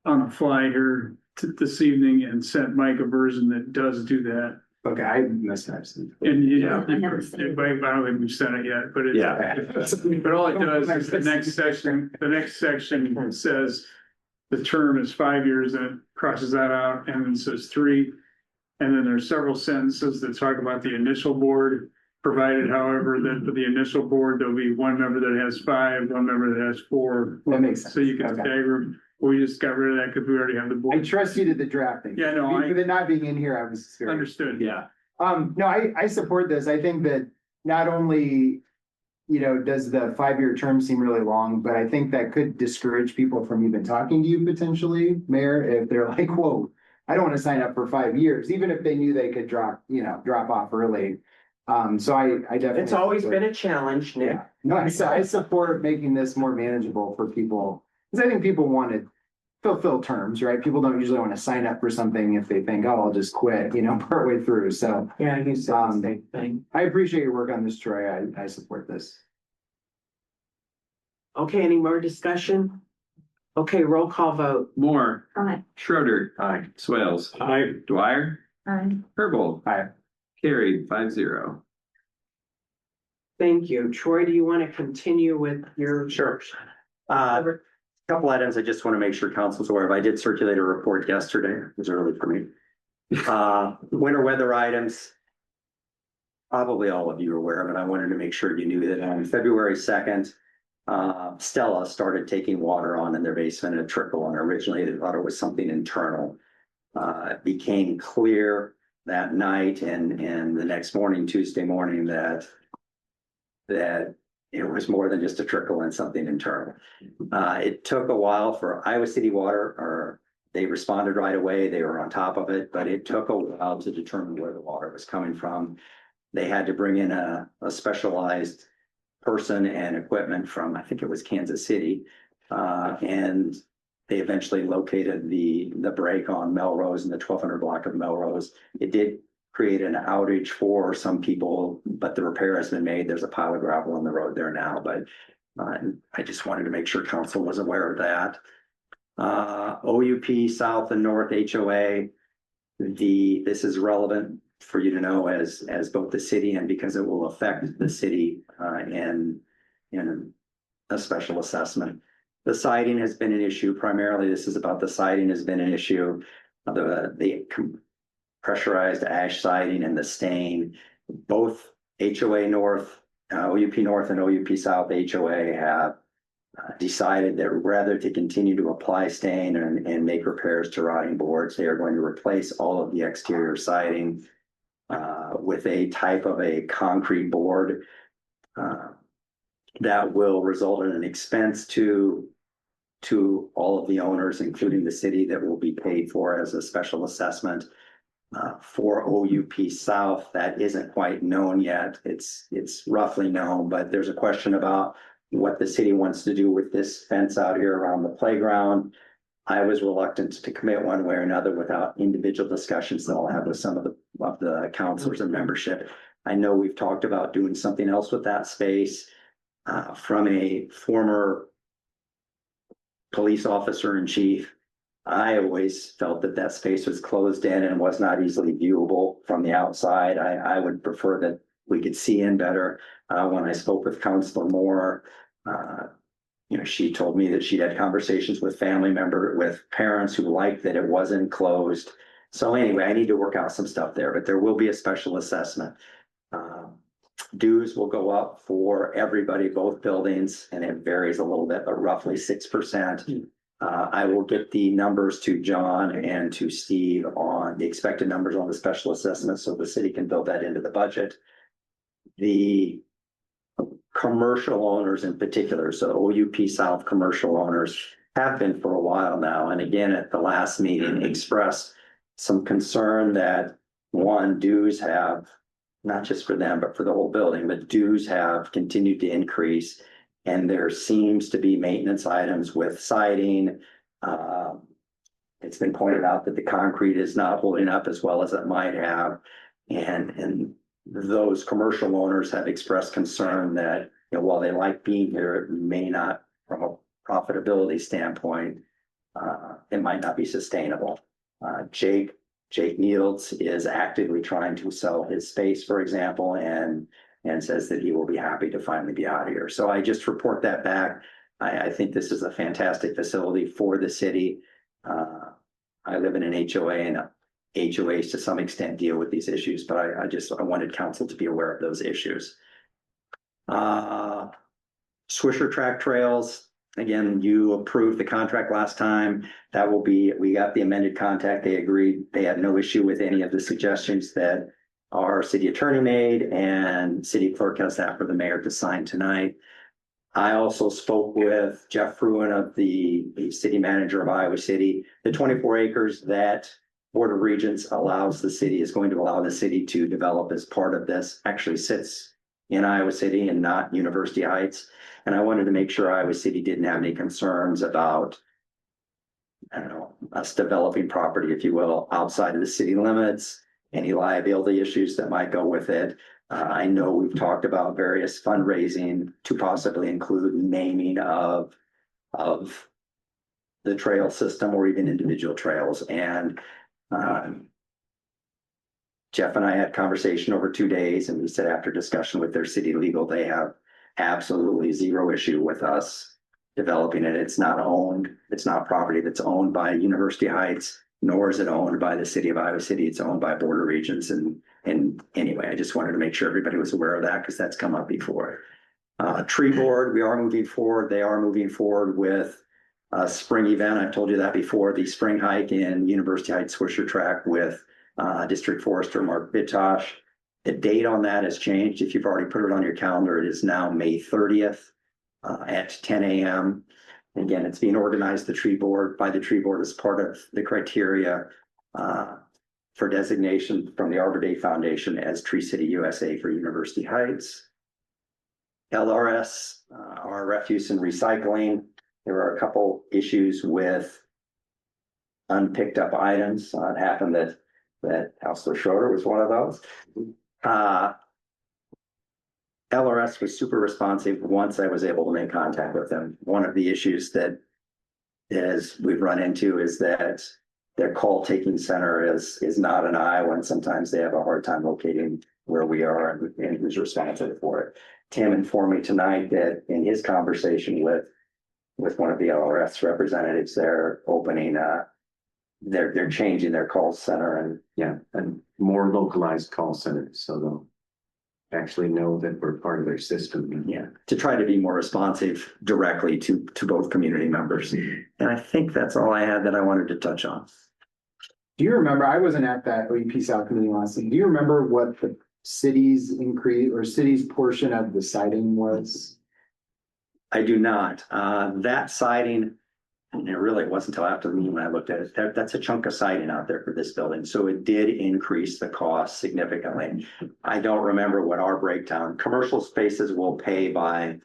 S5: on the fly here this evening, and sent Mike a version that does do that.
S4: Okay, I must have seen.
S5: And
S6: I never seen it.
S5: I don't think we've sent it yet, but but all it does is the next section says the term is 5 years, and it crosses that out, and then says 3. And then there's several sentences that talk about the initial board, provided however, that for the initial board, there'll be 1 member that has 5, 1 member that has 4.
S4: That makes sense.
S5: So you can
S4: Okay.
S5: stagger them. We just got rid of that because we already have the
S4: I
S5: board.
S4: trust you did the drafting.
S5: Yeah, no,
S4: With it not being in here, I was very.
S5: Understood.
S8: Yeah.
S4: No, I support this. I think that not only, does the 5-year term seem really long, but I think that could discourage people from even talking to you potentially, Mayor, if they're like, whoa, I don't want to sign up for 5 years, even if they knew they could drop off early. So I definitely.
S1: It's always been a challenge, Nick.
S4: Yeah, no, I support making this more manageable for people, because I think people want to fulfill terms, right? People don't usually want to sign up for something if they think, oh, I'll just quit, partway through. So
S1: Yeah, you said the same thing.
S4: I appreciate your work on this, Troy. I support this.
S1: Okay, any more discussion? Okay, roll call vote.
S8: Moore,
S6: Aye.
S8: Schroeder,
S7: Aye.
S8: Swales,
S7: Aye.
S8: Dwyer,
S6: Aye.
S8: Herbold.
S7: Aye.
S8: Carried 5-0.
S1: Thank you. Troy, do you want to continue with your?
S3: Sure. Couple items I just want to make sure council's aware of. I did circulate a report yesterday. It was early for me. Winter weather items. Probably all of you are aware of it. I wanted to make sure you knew that on February 2nd, Stella started taking water on in their basement at trickle, and originally they thought it was something internal. It became clear that night and the next morning, Tuesday morning, that it was more than just a trickle and something internal. It took a while for Iowa City Water, or they responded right away. They were on top of it, but it took a while to determine where the water was coming from. They had to bring in a specialized person and equipment from, I think it was Kansas City. And they eventually located the break on Melrose and the 1200 block of Melrose. It did create an outage for some people, but the repair has been made. There's a pile of gravel on the road there now, but I just wanted to make sure council was aware of that. OUP South and North HOA. This is relevant for you to know as both the city, and because it will affect the city in a special assessment. The siding has been an issue. Primarily, this is about the siding has been an issue. The pressurized ash siding and the stain. Both HOA North, OUP North and OUP South HOA have decided that rather to continue to apply stain and make repairs to rotting boards, they are going to replace all of the exterior siding with a type of a concrete board that will result in an expense to all of the owners, including the city, that will be paid for as a special assessment. For OUP South, that isn't quite known yet. It's roughly known, but there's a question about what the city wants to do with this fence out here around the playground. I was reluctant to commit one way or another without individual discussions that I'll have with some of the counselors and membership. I know we've talked about doing something else with that space. From a former police officer in chief, I always felt that that space was closed in and was not easily viewable from the outside. I would prefer that we could see in better. When I spoke with Councilor Moore, she told me that she'd had conversations with with parents who liked that it wasn't closed. So anyway, I need to work out some stuff there, but there will be a special assessment. Dues will go up for everybody, both buildings, and it varies a little bit, but roughly 6%. I will get the numbers to John and to Steve on the expected numbers on the special assessment so the city can build that into the budget. The commercial owners in particular, so OUP South commercial owners, have been for a while now, and again at the last meeting expressed some concern that dues have, not just for them but for the whole building, but dues have continued to increase, and there seems to be maintenance items with siding. It's been pointed out that the concrete is not holding up as well as it might have, and those commercial owners have expressed concern that, while they like being here, it may not, from a profitability standpoint, it might not be sustainable. Jake Niels is actively trying to sell his space, for example, and says that he will be happy to finally be out of here. So I just report that back. I think this is a fantastic facility for the city. I live in an HOA, and HOAs to some extent deal with these issues, but I wanted council to be aware of those issues. Swisher Track Trails, again, you approved the contract last time. We got the amended contract. They agreed. They had no issue with any of the suggestions that our city attorney made, and city clerk has that for the mayor to sign tonight. I also spoke with Jeff Fruin of the city manager of Iowa City. The 24 acres that Board of Regents is going to allow the city to develop as part of this actually sits in Iowa City and not University Heights. And I wanted to make sure Iowa City didn't have any concerns about, us developing property, if you will, outside of the city limits. any liability issues that might go with it. I know we've talked about various fundraising to possibly include naming of the trail system or even individual trails. And Jeff and I had conversation over 2 days, and we said after discussion with their city legal, they have absolutely zero issue with us developing it. It's not owned. It's not property that's owned by University Heights, nor is it owned by the city of Iowa City. It's owned by Border Regions. And anyway, I just wanted to make sure everybody was aware of that because that's come up before. Tree board, we are moving forward. They are moving forward with a spring event. I've told you that before, the spring hike in University Heights Swisher Track with District Forester Mark Bitosh. The date on that has changed. If you've already put it on your calendar, it is now May 30th at 10 a.m. Again, it's being organized by the tree board as part of the criteria for designation from the Arbor Day Foundation as Tree City USA for University Heights. LRS, our refuse and recycling. There are a couple issues with unpicked up items. It happened that Counselor Schroeder was one of those. LRS was super responsive once I was able to make contact with them. One of the issues that we've run into is that their call taking center is not in Iowa, and sometimes they have a hard time locating where we are and who's responsible for it. Tim informed me tonight that in his conversation with one of the LRS representatives, they're opening they're changing their call center
S8: And more localized call centers, so they'll actually know that we're part of their system.
S3: to try to be more responsive directly to both community members. And I think that's all I had that I wanted to touch on.
S4: Do you remember, I wasn't at that OEP South committee last week. Do you remember what the city's increase or city's portion of the siding was?
S3: I do not. That siding, and it really wasn't until after the meeting when I looked at it, that's a chunk of siding out there for this building. So it did increase the cost significantly. I don't remember what our breakdown, commercial spaces will pay by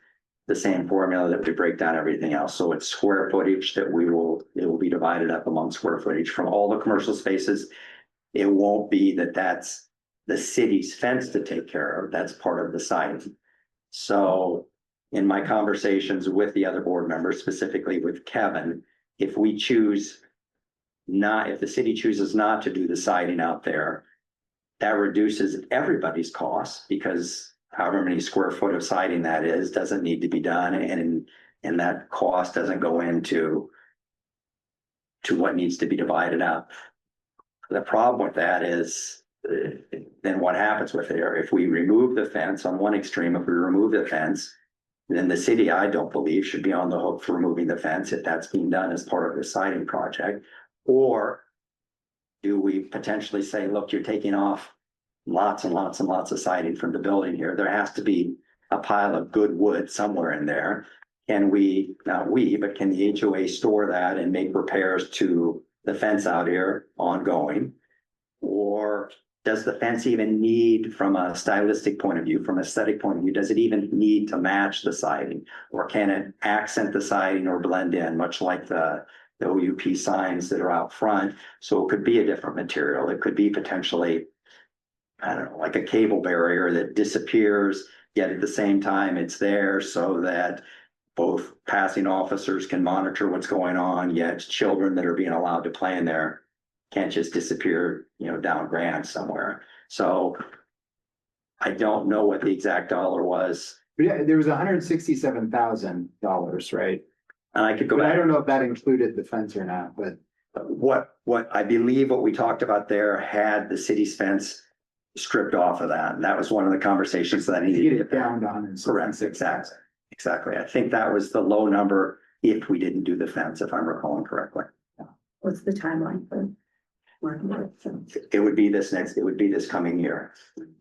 S3: the same formula that we break down everything else. So it's square footage that it will be divided up among square footage from all the commercial spaces. It won't be that's the city's fence to take care of. That's part of the siding. So in my conversations with the other board members, specifically with Kevin, if the city chooses not to do the siding out there, that reduces everybody's costs because however many square foot of siding that is doesn't need to be done, and that cost doesn't go into what needs to be divided up. The problem with that is then what happens with it? If we remove the fence on one extreme, if we remove the fence, then the city, I don't believe, should be on the hook for removing the fence if that's being done as part of the siding project. Or do we potentially say, look, you're taking off lots and lots and lots of siding from the building here. There has to be a pile of good wood somewhere in there. Can we, not we, but can the HOA store that and make repairs to the fence out here ongoing? Or does the fence even need, from a stylistic point of view, from an aesthetic point of view, does it even need to match the siding? Or can it accent the siding or blend in, much like the OUP signs that are out front? So it could be a different material. It could be potentially, I don't know, like a cable barrier that disappears, yet at the same time it's there so that both passing officers can monitor what's going on, yet children that are being allowed to play in there can't just disappear, down Grand somewhere. So I don't know what the exact dollar was.
S4: But yeah, there was $167,000, right?
S3: And I could go
S4: But
S3: back.
S4: I don't know if that included the fence or not, but
S3: What I believe what we talked about there had the city's fence stripped off of that. And that was one of the conversations that I
S4: to
S3: needed.
S4: get it down to 166.
S3: Correct, exactly. I think that was the low number if we didn't do the fence, if I'm recalling correctly.
S6: What's the timeline for?
S3: It would be this coming year.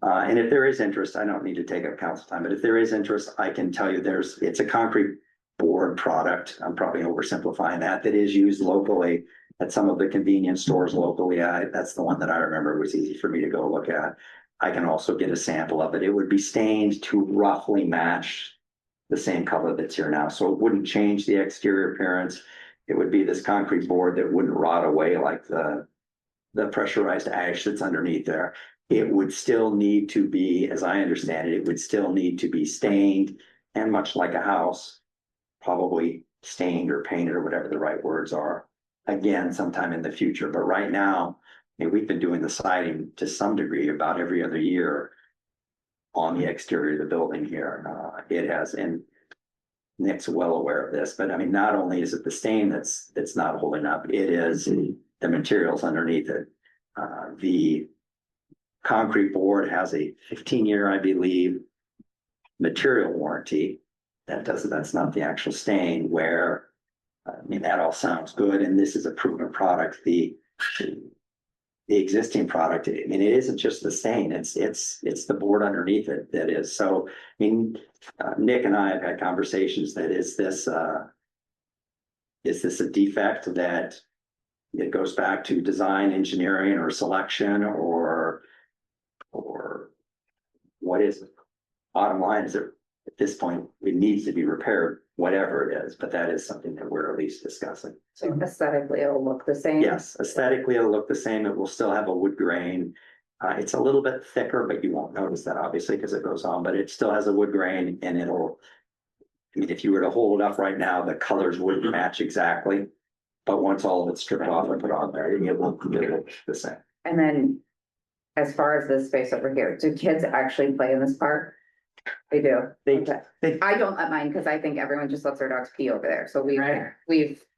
S3: And if there is interest, I don't need to take up council time, but if there is interest, I can tell you it's a concrete board product. I'm probably oversimplifying that is used locally at some of the convenience stores locally. That's the one that I remember was easy for me to go look at. I can also get a sample of it. It would be stained to roughly match the same color that's here now. So it wouldn't change the exterior appearance. It would be this concrete board that wouldn't rot away like the the pressurized ash that's underneath there. It would still need to be, as I understand it, it would still need to be stained, and much like a house, probably stained or painted or whatever the right words are, again, sometime in the future. But right now, I mean, we've been doing the siding to some degree about every other year on the exterior of the building here. It has, and Nick's well aware of this, but I mean, not only is it the stain that's not holding up, it is the materials underneath it. The concrete board has a 15-year, I believe, material warranty. That's not the actual stain, where, I mean, that all sounds good, and this is a proven product. The existing product, I mean, it isn't just the stain, it's the board underneath it that is. So, I mean, Nick and I have had conversations that is this a defect that it goes back to design, engineering, or selection, or what is it? Bottom line is that at this point, it needs to be repaired, whatever it is, but that is something that we're at least discussing.
S6: So aesthetically, it'll look the same.
S3: Yes, aesthetically, it'll look the same. It will still have a wood grain. It's a little bit thicker, but you won't notice that obviously because it goes on, but it still has a wood grain, and it'll, I mean, if you were to hold it up right now, the colors wouldn't match exactly. But once all of it's stripped off and put on there, it will look the same.
S6: And then as far as this space over here, do kids actually play in this park? They do. Okay. I don't let mine because I think everyone just lets their dogs pee over there. So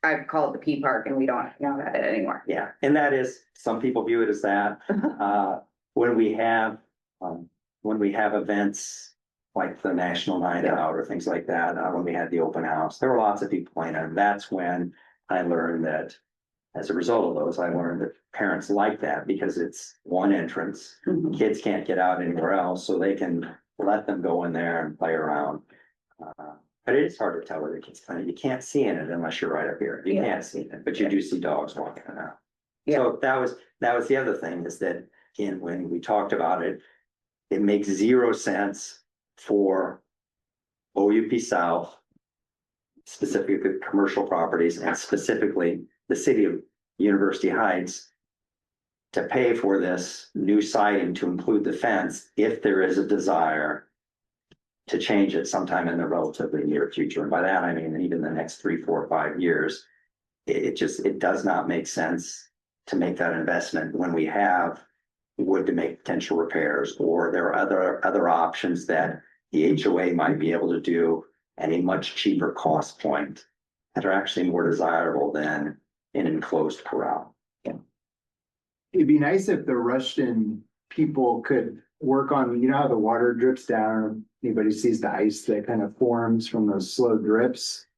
S6: I've called it the pee park and we don't have it anymore.
S3: Yeah, and that is, some people view it as that. When we have events like the National Night Out or things like that, when we had the open house, there were lots of people playing, and that's when I learned that, as a result of those, I learned that parents like that because it's one entrance.
S6: Mhm.
S3: Kids can't get out anywhere else, so they can let them go in there and play around. But it is hard to tell where the kids play. You can't see in it unless you're right up here. You
S6: Yeah.
S3: can't see it, but you do see dogs walking in and out.
S6: Yeah.
S3: So that was the other thing, is that when we talked about it, it makes zero sense for OUP South, specifically the commercial properties, and specifically the city of University Heights, to pay for this new siding to include the fence if there is a desire to change it sometime in the relatively near future. And by that, I mean, even the next 3, 4, 5 years, it does not make sense to make that investment when we have wood to make potential repairs, or there are other options that the HOA might be able to do at a much cheaper cost point that are actually more desirable than an enclosed corral.
S4: It'd be nice if the Rushton people could work on, you know how the water drips down, anybody sees the ice that kind of forms from those slow drips.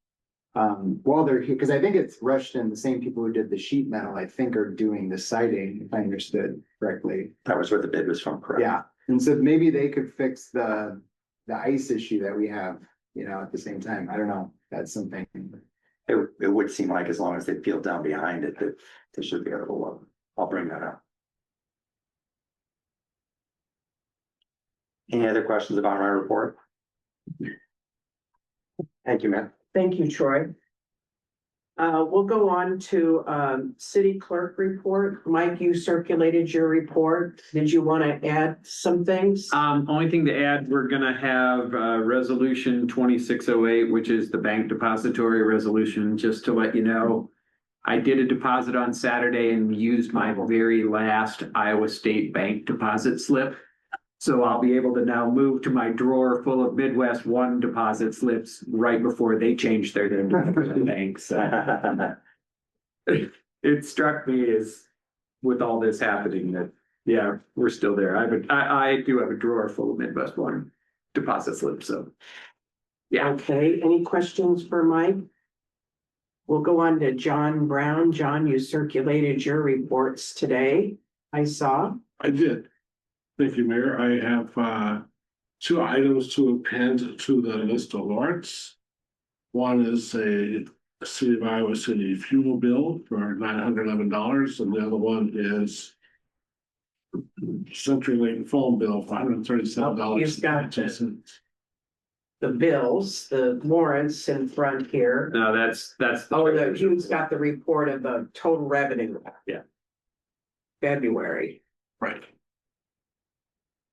S4: While they're here, because I think it's Rushton, the same people who did the sheet metal, I think, are doing the siding, if I understood correctly.
S3: That was where the bid was from, correct?
S4: Yeah, and so maybe they could fix the ice issue that we have, you know, at the same time. I don't know, that's something.
S3: It would seem like, as long as they peel down behind it, that they should be able to look. I'll bring that up. Any other questions about my report? Thank you, Matt.
S1: Thank you, Troy. We'll go on to city clerk report. Mike, you circulated your report. Did you want to add some things?
S9: Only thing to add, we're gonna have resolution 2608, which is the bank depository resolution, just to let you know. I did a deposit on Saturday and used my very last Iowa State bank deposit slip. So I'll be able to now move to my drawer full of Midwest One deposit slips right before they change their banks. It struck me as, with all this happening, that, yeah, we're still there. I do have a drawer full of Midwest One deposit slips, so. Yeah.
S1: Okay, any questions for Mike? We'll go on to John Brown. John, you circulated your reports today, I saw.
S10: I did. Thank you, Mayor. I have 2 items to append to the list of warrants. One is a City of Iowa City fuel bill for $911, and the other one is CenturyLink phone bill for $137.
S1: You've got the bills, the warrants in front here.
S9: No, that's.
S1: Oh, Hugh's got the report of the total revenue.
S9: Yeah.
S1: February.
S10: Right.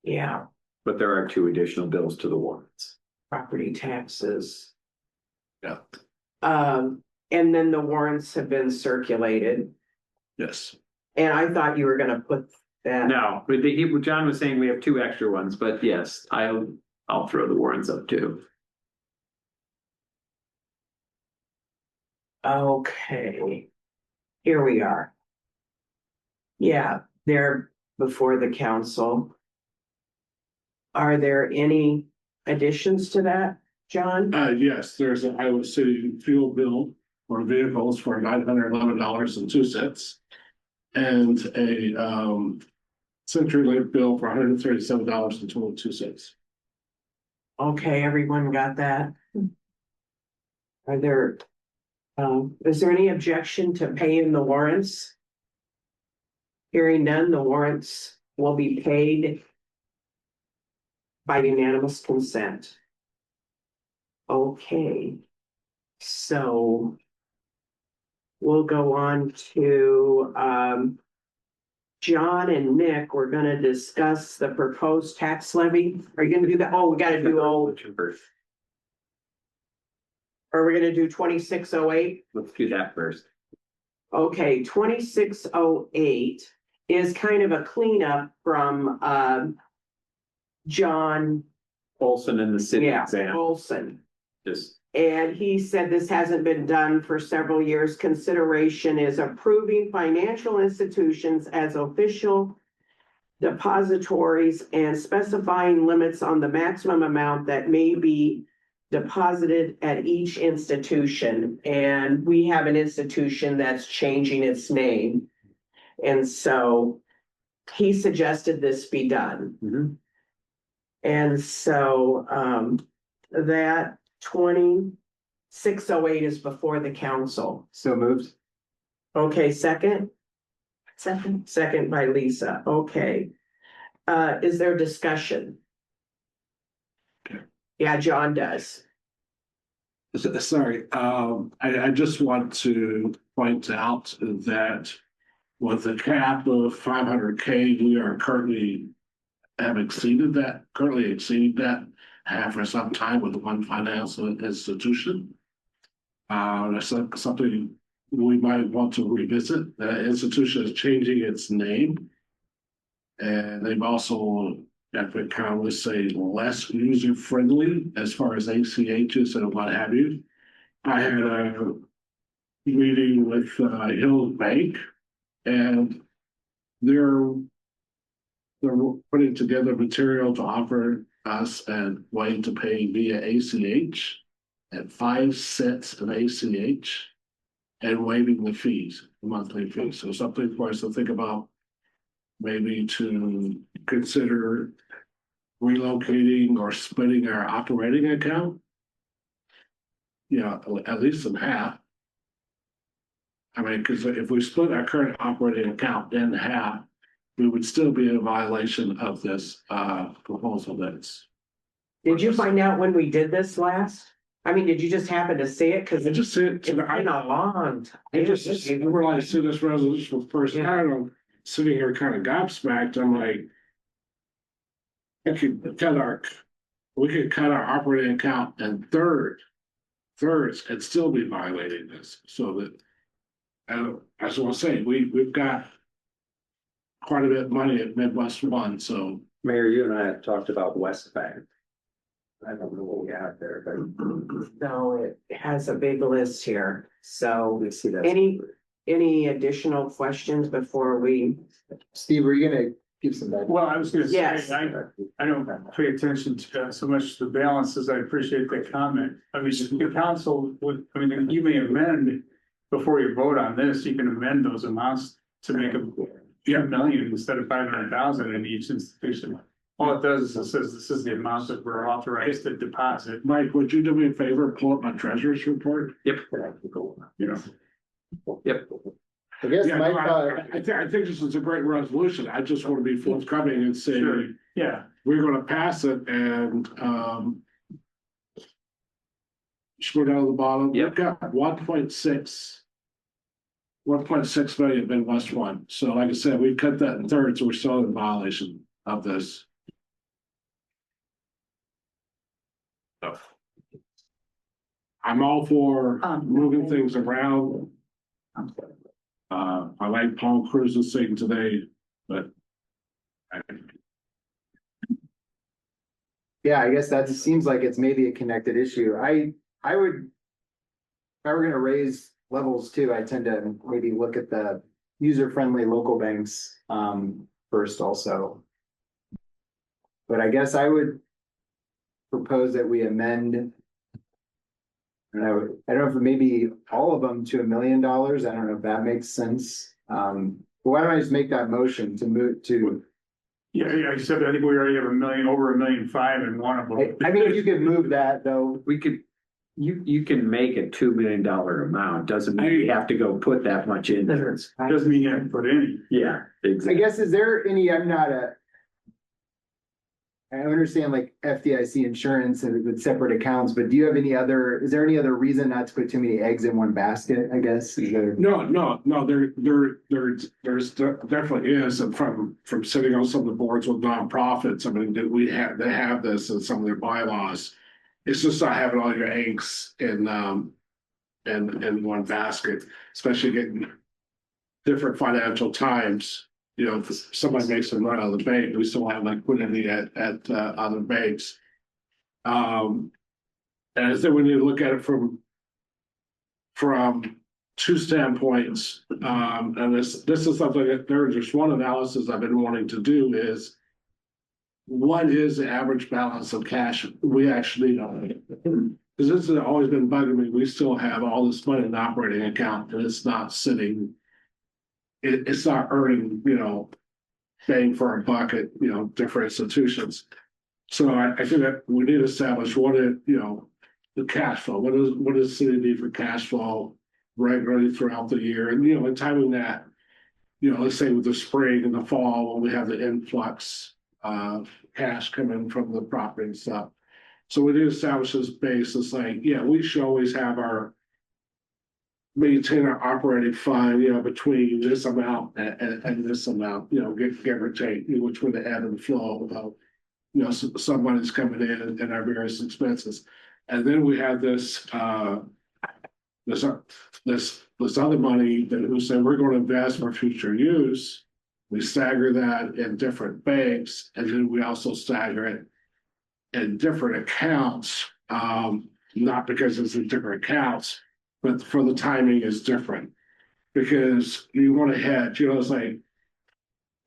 S1: Yeah,
S9: But there are 2 additional bills to the warrants.
S1: property taxes.
S10: Yeah.
S1: And then the warrants have been circulated,
S10: Yes.
S1: and I thought you were gonna put that.
S9: No, but John was saying we have 2 extra ones, but yes, I'll throw the warrants up too.
S1: Okay. Here we are. Yeah, they're before the council. Are there any additions to that, John?
S10: Yes, there's an Iowa City fuel bill for vehicles for $911.02. And a CenturyLink bill for $137.22.
S1: Okay, everyone got that? Are there, is there any objection to paying the warrants? Hearing none, the warrants will be paid by unanimous consent. Okay, so we'll go on to, John and Nick, we're gonna discuss the proposed tax levy. Are you gonna do that? Oh, we gotta do Are we gonna do 2608?
S9: Let's do that first.
S1: Okay, 2608 is kind of a cleanup from John,
S9: Olson and the city
S1: yeah,
S9: exam,
S1: Olson.
S9: just,
S1: And he said this hasn't been done for several years. Consideration is approving financial institutions as official depositories and specifying limits on the maximum amount that may be deposited at each institution. And we have an institution that's changing its name. And so he suggested this be done.
S9: Mhm.
S1: And so that 2608 is before the council.
S4: So moved.
S1: Okay, second? Second by Lisa, okay. Is there discussion? Yeah, John does.
S10: Sorry, I just want to point out that with a cap of 500K, we are currently currently exceeded that, have for some time with one financial institution. That's something we might want to revisit. The institution is changing its name. And they've also, I would kind of say, less user friendly as far as ACHs and what have you. I had a meeting with Hills Bank, and they're putting together material to offer us a way to pay via ACH at 5 cents an ACH and waiving the fees, the monthly fees. So something for us to think about, maybe to consider relocating or splitting our operating account. At least in half. I mean, because if we split our current operating account in half, we would still be in violation of this proposal that's.
S1: Did you find out when we did this last? I mean, did you just happen to see it? Cause
S10: I just said,
S1: it's been a long time.
S10: I just realized I see this resolution for the first time, I'm sitting here kind of gobsmacked, I'm like. We could cut our operating account in thirds and still be violating this, so that. I just want to say, we've got quite a bit of money at Midwest One, so.
S3: Mayor, you and I have talked about West Bank. I don't know what we have there, but.
S1: No, it has a big list here, so
S3: We see that.
S1: any additional questions before we?
S4: Steve, are you gonna give some back?
S5: Well, I was gonna
S1: Yes.
S5: say, I don't pay attention to so much the balances. I appreciate that comment. I mean, the council would, I mean, you may amend before you vote on this, you can amend those amounts to make a 2 million instead of 500,000 in each institution. All it does is it says this is the amount that we're authorized to deposit.
S10: Mike, would you do me a favor, pull up my treasurer's report?
S9: yep,
S10: You know.
S9: yep.
S4: I guess
S10: Yeah,
S4: my
S10: no,
S4: thought,
S10: I think this is a great resolution. I just want to be forthcoming and say,
S5: Sure. Yeah,
S10: we're gonna pass it and, scroll down to the bottom, we've
S9: Yep.
S10: got 1.6 1.6 million Midwest One. So like I said, we cut that in thirds, so we're still in violation of this. So, I'm all for moving things around. I like Paul Cruz's thing today, but
S4: Yeah, I guess that seems like it's maybe a connected issue. I would, if I were gonna raise levels too, I tend to maybe look at the user-friendly local banks, first also. But I guess I would propose that we amend. And I don't know if maybe all of them to $1 million. I don't know if that makes sense. But why don't I just make that motion to move to,
S5: Yeah, except I think we already have over 1.5 million in one of them.
S4: I mean, you could move that though.
S9: We could, you can make a $2 million amount, doesn't mean you have to go put that much in there.
S5: Doesn't mean you have to put any.
S9: Yeah,
S4: I
S9: exactly.
S4: guess, is there any, I understand like FDIC insurance and with separate accounts, but do you have is there any other reason not to put too many eggs in one basket, I guess? Is there?
S10: no, there's definitely is, and from sitting on some of the boards with nonprofits, I mean, they have this in some of their bylaws. It's just not having all your eggs in one basket, especially getting different financial times. You know, if somebody makes some money out of the bank, we still have liquidity at other banks. And I think we need to look at it from two standpoints. And this is something that there's just one analysis I've been wanting to do is what is the average balance of cash we actually know? Because this has always been bugging me. We still have all this money in the operating account and it's not sitting. It's not earning, bang for a buck at, different institutions. So I think that we need to establish what is, the cash flow. What does the city need for cash flow regularly throughout the year? And, and timing that, let's say with the spring and the fall when we have the influx of cash coming from the property and stuff. So we need to establish this basis, we should always have maintain our operating fund, between this amount and this amount, give or take, which would ebb and flow of, some money's coming in and our various expenses. And then we have this other money that we say we're going to invest for future use. We stagger that in different banks, and then we also stagger it in different accounts, not because it's in different accounts, but for the timing is different because you want to hedge, it's like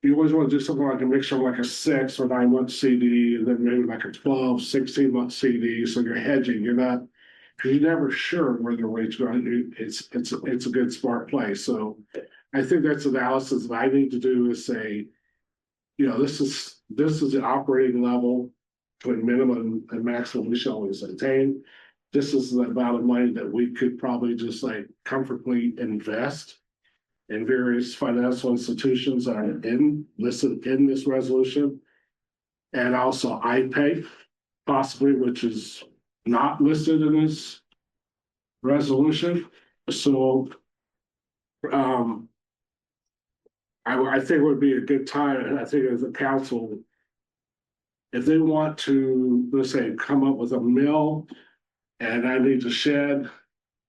S10: you always want to do something like a mixture of like a 6 or 9 month CD and then maybe like a 12, 16 month CD. So you're hedging, you're not, because you're never sure where the rate's going. It's a good smart play. So I think that's analysis that I need to do is say, this is the operating level between minimum and maximum we should always attain. This is the amount of money that we could probably just comfortably invest in various financial institutions that are listed in this resolution. And also iPay, possibly, which is not listed in this resolution. So I think it would be a good time, and I think as a council, if they want to, let's say, come up with a mill and I need to shed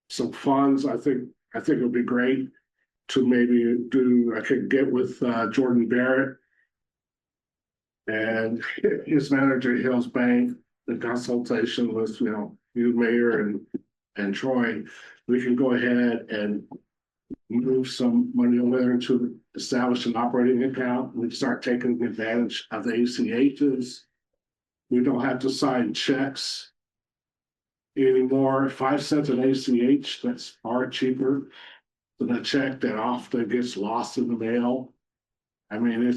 S10: some funds, I think it would be great to maybe I could get with Jordan Barrett and his manager at Hills Bank, the consultation with, you Mayor and Troy. We can go ahead and move some money over there to establish an operating account. We start taking advantage of the ACHs. We don't have to sign checks anymore. 5 cents an ACH, that's far cheaper than a check that often gets lost in the mail. I mean,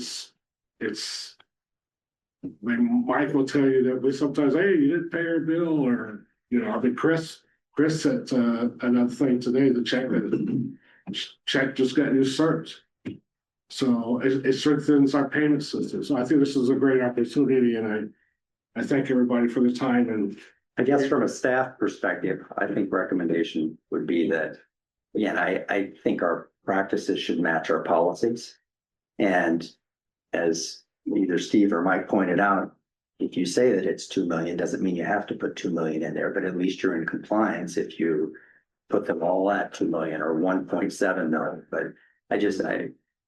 S10: Mike will tell you that we sometimes, hey, you didn't pay your bill, or, I mean, Chris said another thing today, the check just got new certs. So it strengthens our payment system. So I think this is a great opportunity, and I thank everybody for the time. And
S3: I guess from a staff perspective, I think recommendation would be that, again, I think our practices should match our policies. And as either Steve or Mike pointed out, if you say that it's 2 million, doesn't mean you have to put 2 million in there, but at least you're in compliance if you put them all at 2 million or 1.7 million. But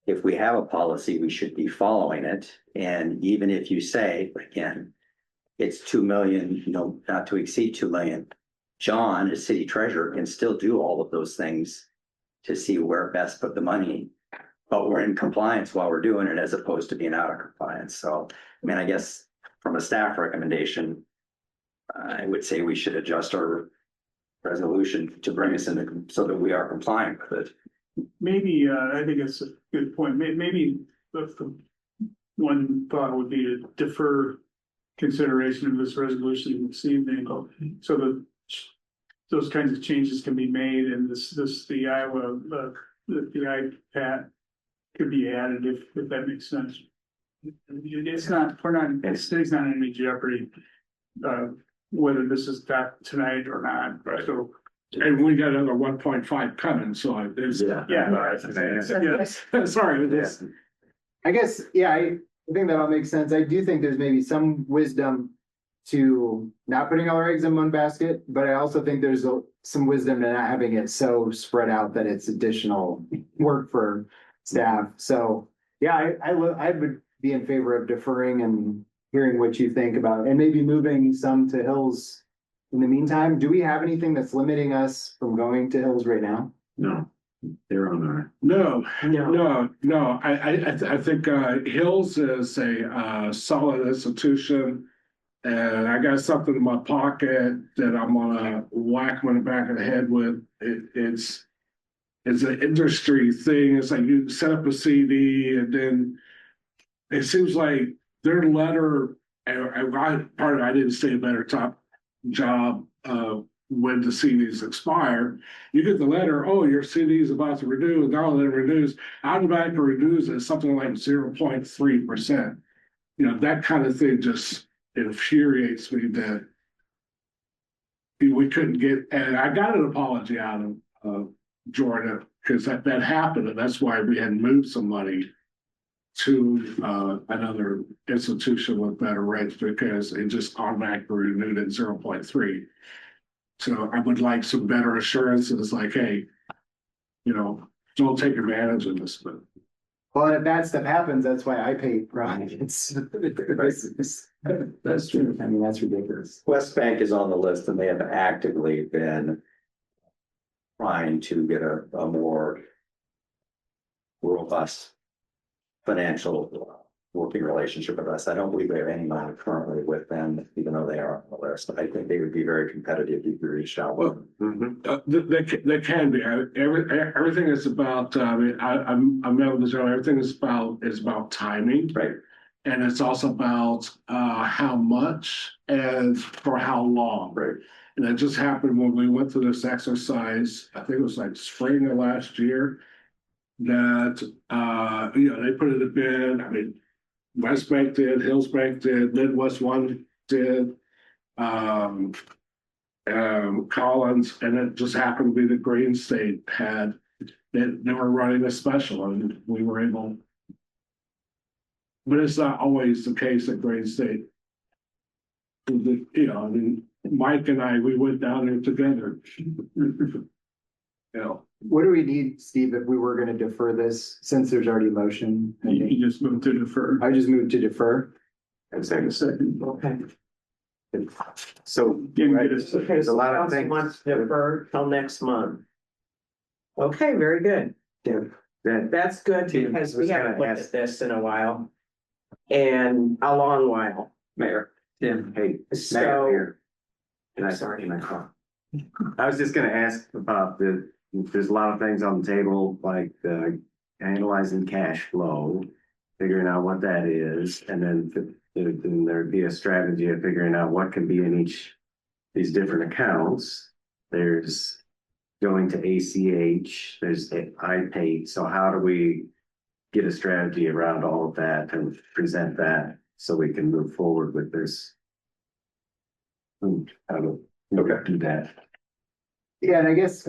S3: if we have a policy, we should be following it. And even if you say, again, it's 2 million, not to exceed 2 million, John, as city treasurer, can still do all of those things to see where best put the money. But we're in compliance while we're doing it as opposed to being out of compliance. So, I mean, I guess from a staff recommendation, I would say we should adjust our resolution to bring us into, so that we are compliant with it.
S5: Maybe, I think it's a good point. Maybe the one thought would be to defer consideration of this resolution this evening, so that those kinds of changes can be made, and the Iowa, the IPAT could be added if that makes sense. It's not, the city's not in any jeopardy, whether this is that tonight or not, right? So.
S10: And we got another 1.5 coming, so it's. Sorry, this.
S4: I guess, yeah, I think that all makes sense. I do think there's maybe some wisdom to not putting all our eggs in one basket, but I also think there's some wisdom to not having it so spread out that it's additional work for staff. So, yeah, I would be in favor of deferring and hearing what you think about, and maybe moving some to Hills in the meantime. Do we have anything that's limiting us from going to Hills right now?
S8: No, they're on our.
S10: No. I think Hills is a solid institution. And I got something in my pocket that I'm gonna whack them in the back of the head with. It's an industry thing. It's like you set up a CD and then it seems like their letter, part of it, I didn't say a better top job when the CDs expire. You get the letter, oh, your CD is about to renew, and now that it renews, automatically renews at something like 0.3%. That kind of thing just infuriates me that we couldn't get, and I got an apology out of Jordan because that happened, and that's why we had moved some money to another institution with better rates, because it just automatically renewed at 0.3. So I would like some better assurances, like, hey, don't take advantage of this. But
S4: Well, if bad stuff happens, that's why I pay profits. That's true. I mean, that's ridiculous.
S3: West Bank is on the list and they have actively been trying to get a more robust financial working relationship with us. I don't believe we have any money currently with them, even though they are on the list. I think they would be very competitive if you reached out.
S10: well, they can be. Everything is about. I'm with the show. Everything is about timing,
S3: Right.
S10: And it's also about how much and for how long.
S3: Right.
S10: And it just happened when we went through this exercise. I think it was like spring of last year. That they put it in bid. I mean, West Bank did, Hills Bank did, Midwest One did, Collins, and it just happened to be that Green State had, they were running a special and we were able. But it's not always the case at Green State. Mike and I, we went down there together.
S4: What do we need, Steve, if we were gonna defer this, since there's already motion?
S5: You just move to defer.
S4: I just moved to defer.
S5: Second.
S1: Okay.
S8: So,
S1: Okay,
S8: there's a
S1: so
S8: lot of
S1: council
S8: things.
S1: wants to defer till next month. Okay, very good. That's good because we haven't looked at this in a while. And a long while.
S8: Mayor, Tim, hey,
S1: So,
S8: Mayor. Can I
S1: sorry.
S8: can I call? I was just gonna ask about there's a lot of things on the table, like analyzing cash flow, figuring out what that is, and then there'd be a strategy of figuring out what can be in each these different accounts. There's going to ACH, there's iPay. So how do we get a strategy around all of that and present that so we can move forward with this? How to do that?
S4: Yeah, and I guess,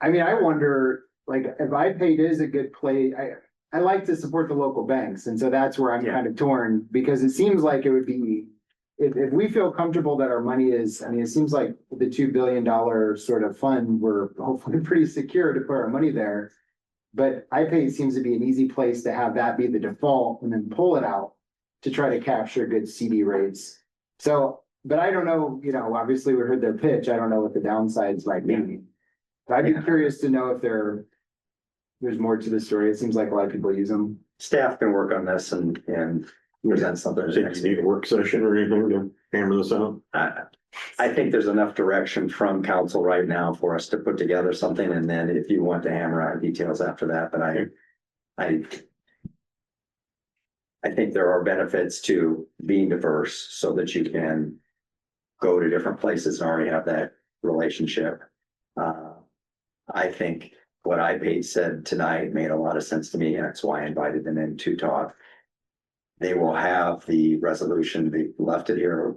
S4: I mean, I wonder like, if iPaid is a good play, I like to support the local banks, and so that's where I'm
S8: Yeah.
S4: kind of torn, because it seems like it would be. If we feel comfortable that our money is, I mean, it seems like the $2 billion sort of fund, we're hopefully pretty secure to put our money there. But iPaid seems to be an easy place to have that be the default and then pull it out to try to capture good CD rates. So, but I don't know, obviously we heard their pitch. I don't know what the downsides might be. But I'd be curious to know if there's more to the story. It seems like a lot of people use them.
S3: Staff can work on this and present something.
S7: So you need a work session or anything to hammer this out?
S3: I think there's enough direction from council right now for us to put together something, and then if you want to hammer out details after that, but I think there are benefits to being diverse so that you can go to different places and already have that relationship. I think what iPaid said tonight made a lot of sense to me, and that's why I invited them in to talk. They will have the resolution, they left it here,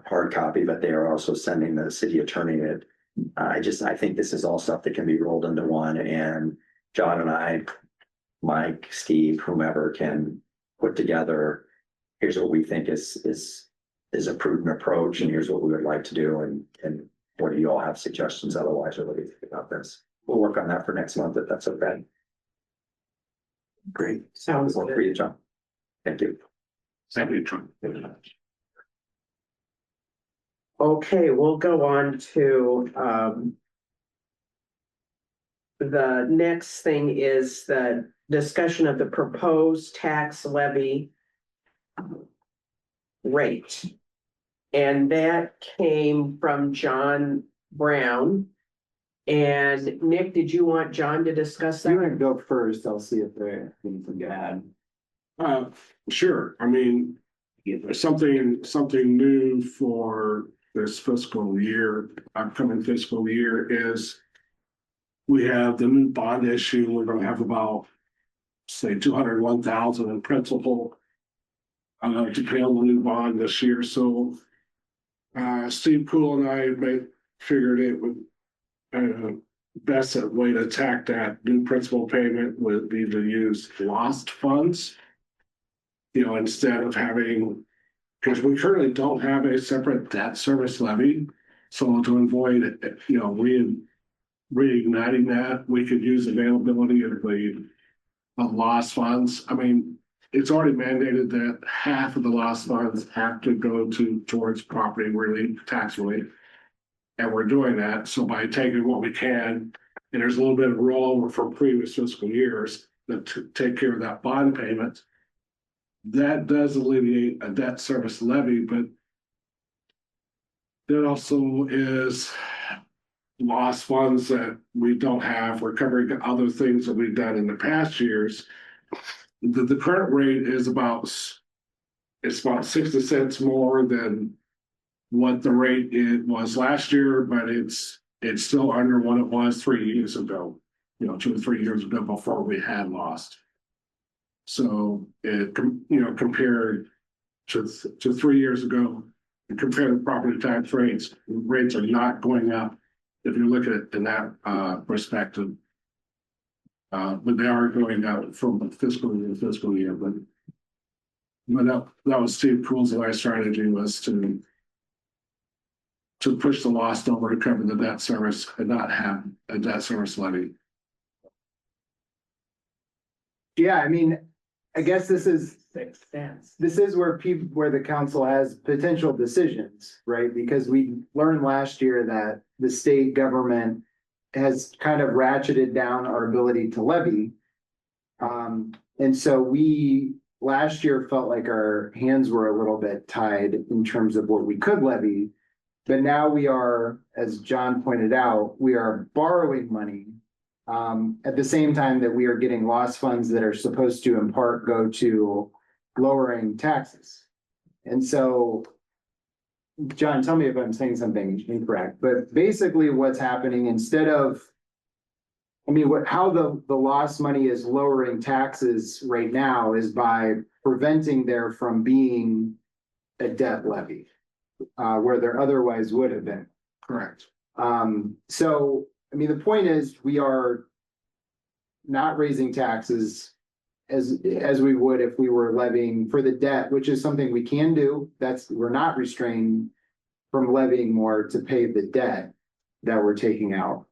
S3: hard copy, but they are also sending the city attorney it. I think this is all stuff that can be rolled into one, and John and I, Mike, Steve, whomever can put together, here's what we think is a prudent approach, and here's what we would like to do, and what do you all have suggestions otherwise, or what do you think about this? We'll work on that for next month if that's okay.
S1: Great. Sounds
S3: Work for
S1: good.
S3: you, John. Thank you.
S10: Thank you, John.
S1: Okay, we'll go on to, the next thing is the discussion of the proposed tax levy rate. And that came from John Brown. And Nick, did you want John to discuss
S4: So you
S1: that?
S4: want to go first, I'll see if there's anything to add.
S10: Sure, I mean, something new for this fiscal year, upcoming fiscal year is we have the new bond issue. We're gonna have about, say, 201,000 in principal to pay on the new bond this year. So Steve Poole and I figured it would best way to attack that new principal payment would be to use lost funds. Instead of having, because we currently don't have a separate debt service levy. So to avoid, reigniting that, we could use availability of the lost funds. I mean, it's already mandated that half of the lost funds have to go towards property relief, tax relief. And we're doing that. So by taking what we can, and there's a little bit of rollover from previous fiscal years to take care of that bond payment. That does alleviate a debt service levy, but there also is lost funds that we don't have. We're covering other things that we've done in the past years. The current rate is about 60 cents more than what the rate it was last year, but it's still under what it was 3 years ago, 2 or 3 years ago before we had lost. So it, compared to 3 years ago, and compare the property tax rates are not going up if you look at it in that perspective. But they are going up from fiscal year to fiscal year. But that was Steve Poole's last strategy, was to push the lost over to cover the debt service and not have a debt service levy.
S4: Yeah, I mean, I guess this is where the council has potential decisions, right? Because we learned last year that the state government has kind of ratcheted down our ability to levy. And so we last year felt like our hands were a little bit tied in terms of what we could levy. But now we are, as John pointed out, we are borrowing money at the same time that we are getting lost funds that are supposed to in part go to lowering taxes. And so, John, tell me if I'm saying something incorrect, but basically what's happening, instead of, how the lost money is lowering taxes right now is by preventing there from being a debt levy, where there otherwise would have been.
S10: Correct.
S4: So, the point is we are not raising taxes as we would if we were levying for the debt, which is something we can do. We're not restrained from levying more to pay the debt that we're taking out.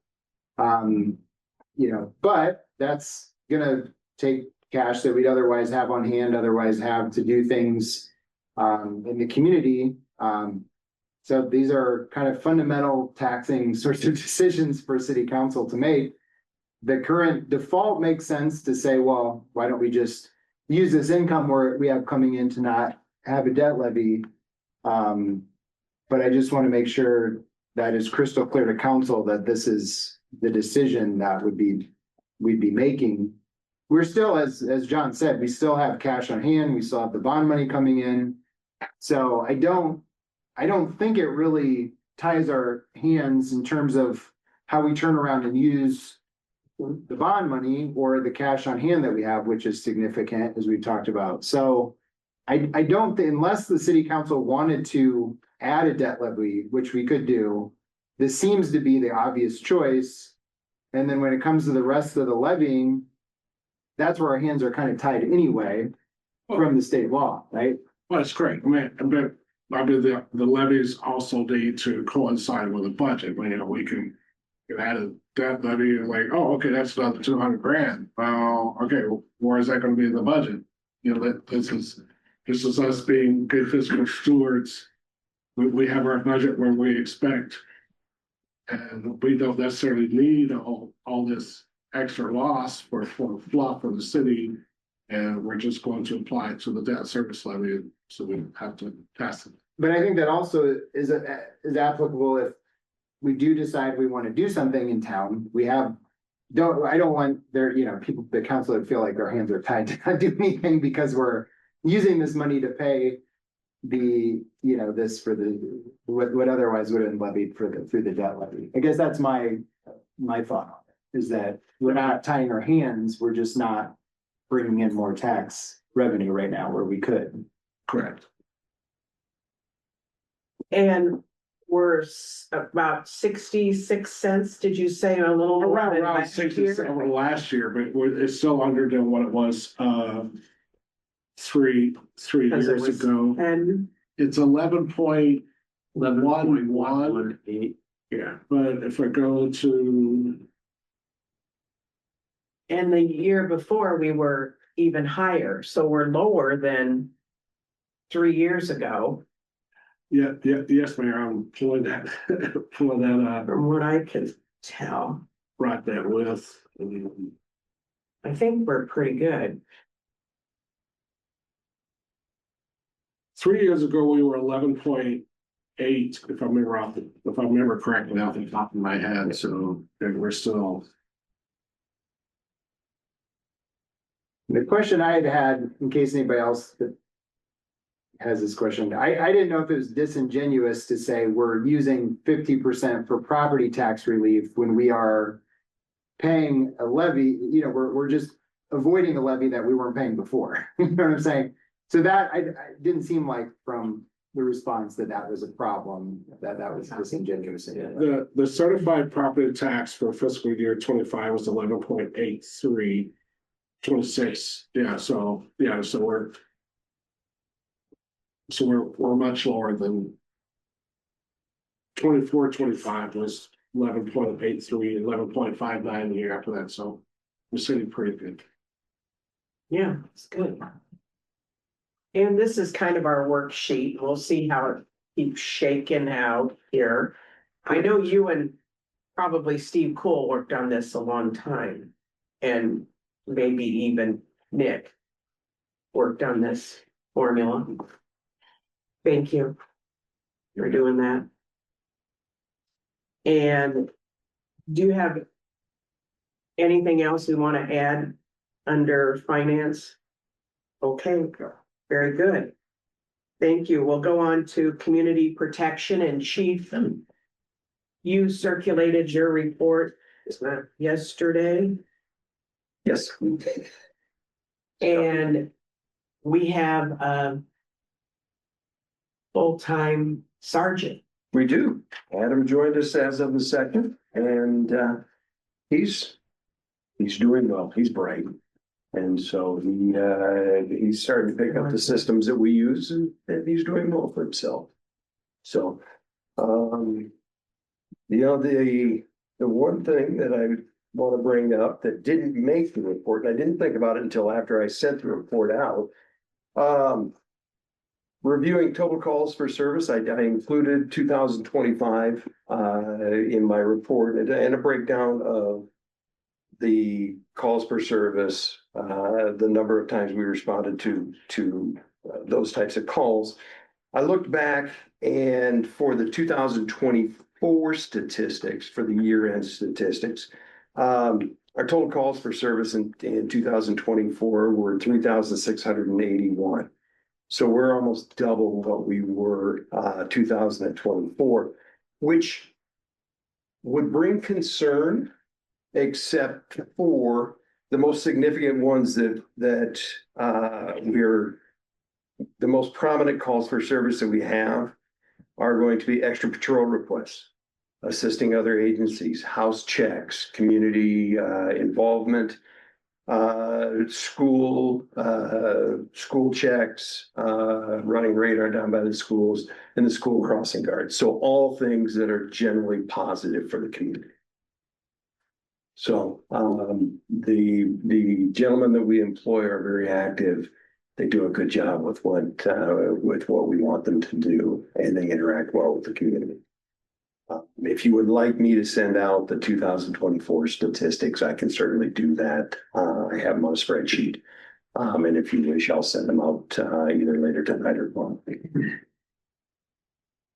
S4: But that's gonna take cash that we'd otherwise have on hand, otherwise have to do things in the community. So these are kind of fundamental taxing sorts of decisions for city council to make. The current default makes sense to say, well, why don't we just use this income we have coming in to not have a debt levy? But I just want to make sure that is crystal clear to council that this is the decision that we'd be making. We're still, as John said, we still have cash on hand. We still have the bond money coming in. So I don't think it really ties our hands in terms of how we turn around and use the bond money or the cash on hand that we have, which is significant, as we've talked about. So I don't, unless the city council wanted to add a debt levy, which we could do, this seems to be the obvious choice. And then when it comes to the rest of the levying, that's where our hands are kind of tied anyway from the state law, right?
S10: Well, it's great. The levies also need to coincide with the budget. We can add a debt levy and like, oh, okay, that's another 200 grand. Well, okay, where is that going to be in the budget? This is us being good fiscal stewards. We have our budget where we expect, and we don't necessarily need all this extra loss for fluff for the city. And we're just going to apply it to the debt service levy, so we have to pass it.
S4: But I think that also is applicable if we do decide we want to do something in town. I don't want people, the council to feel like their hands are tied to not do anything because we're using this money to pay this for what otherwise would have been levied through the debt levy. I guess that's my thought on it, is that we're not tying our hands, we're just not bringing in more tax revenue right now where we could.
S10: Correct.
S1: And we're about 66 cents, did you say, a little more than
S10: Around
S1: last
S10: 67
S1: year?
S10: last year, but it's still under than what it was three
S1: Because it
S10: years
S1: was
S10: ago.
S1: 10.
S10: It's 11.11.
S9: 11.118.
S10: Yeah, but if I go to,
S1: And the year before, we were even higher, so we're lower than 3 years ago,
S10: yes, Mayor, I'm pulling that, up,
S1: from what I can tell.
S10: brought that with.
S1: I think we're pretty good.
S10: 3 years ago, we were 11.8, if I remember correctly off the top of my head, so we're still.
S4: The question I had, in case anybody else has this question, I didn't know if it was disingenuous to say we're using 50% for property tax relief when we are paying a levy, we're just avoiding a levy that we weren't paying before. You know what I'm saying? So that I didn't seem like from the response that was a problem, that was disingenuous.
S10: The certified property tax for fiscal year 25 was 11.83. 26, so we're much lower than 24, 25 was 11.83, 11.59 the year after that, so we're sitting pretty good.
S1: Yeah, it's good. And this is kind of our worksheet. We'll see how it keeps shaking out here. I know you and probably Steve Cool worked on this a long time, and maybe even Nick worked on this formula. Thank you for doing that. And do you have anything else you want to add under finance? Okay, very good. Thank you. We'll go on to community protection, and Chief, you circulated your report yesterday.
S8: Yes.
S1: And we have a full-time sergeant.
S11: We do. Adam joined us as of the 2nd, and he's he's doing well, he's bright. And so he's starting to pick up the systems that we use and he's doing well for himself. So, the one thing that I want to bring up that didn't make the report, and I didn't think about it until after I sent the report out. Reviewing total calls for service, I included 2025 in my report and a breakdown of the calls per service, the number of times we responded to those types of calls. I looked back and for the 2024 statistics, for the year-end statistics, our total calls for service in 2024 were 3,681. So we're almost double what we were 2024, which would bring concern, except for the most significant ones that we're the most prominent calls for service that we have are going to be extra patrol requests, assisting other agencies, house checks, community involvement, school checks, running radar down by the schools, and the school crossing guards. So all things that are generally positive for the community. So the gentlemen that we employ are very active. They do a good job with what we want them to do, and they interact well with the community. If you would like me to send out the 2024 statistics, I can certainly do that. I have them on a spreadsheet. And if you wish, I'll send them out either later tonight or tomorrow.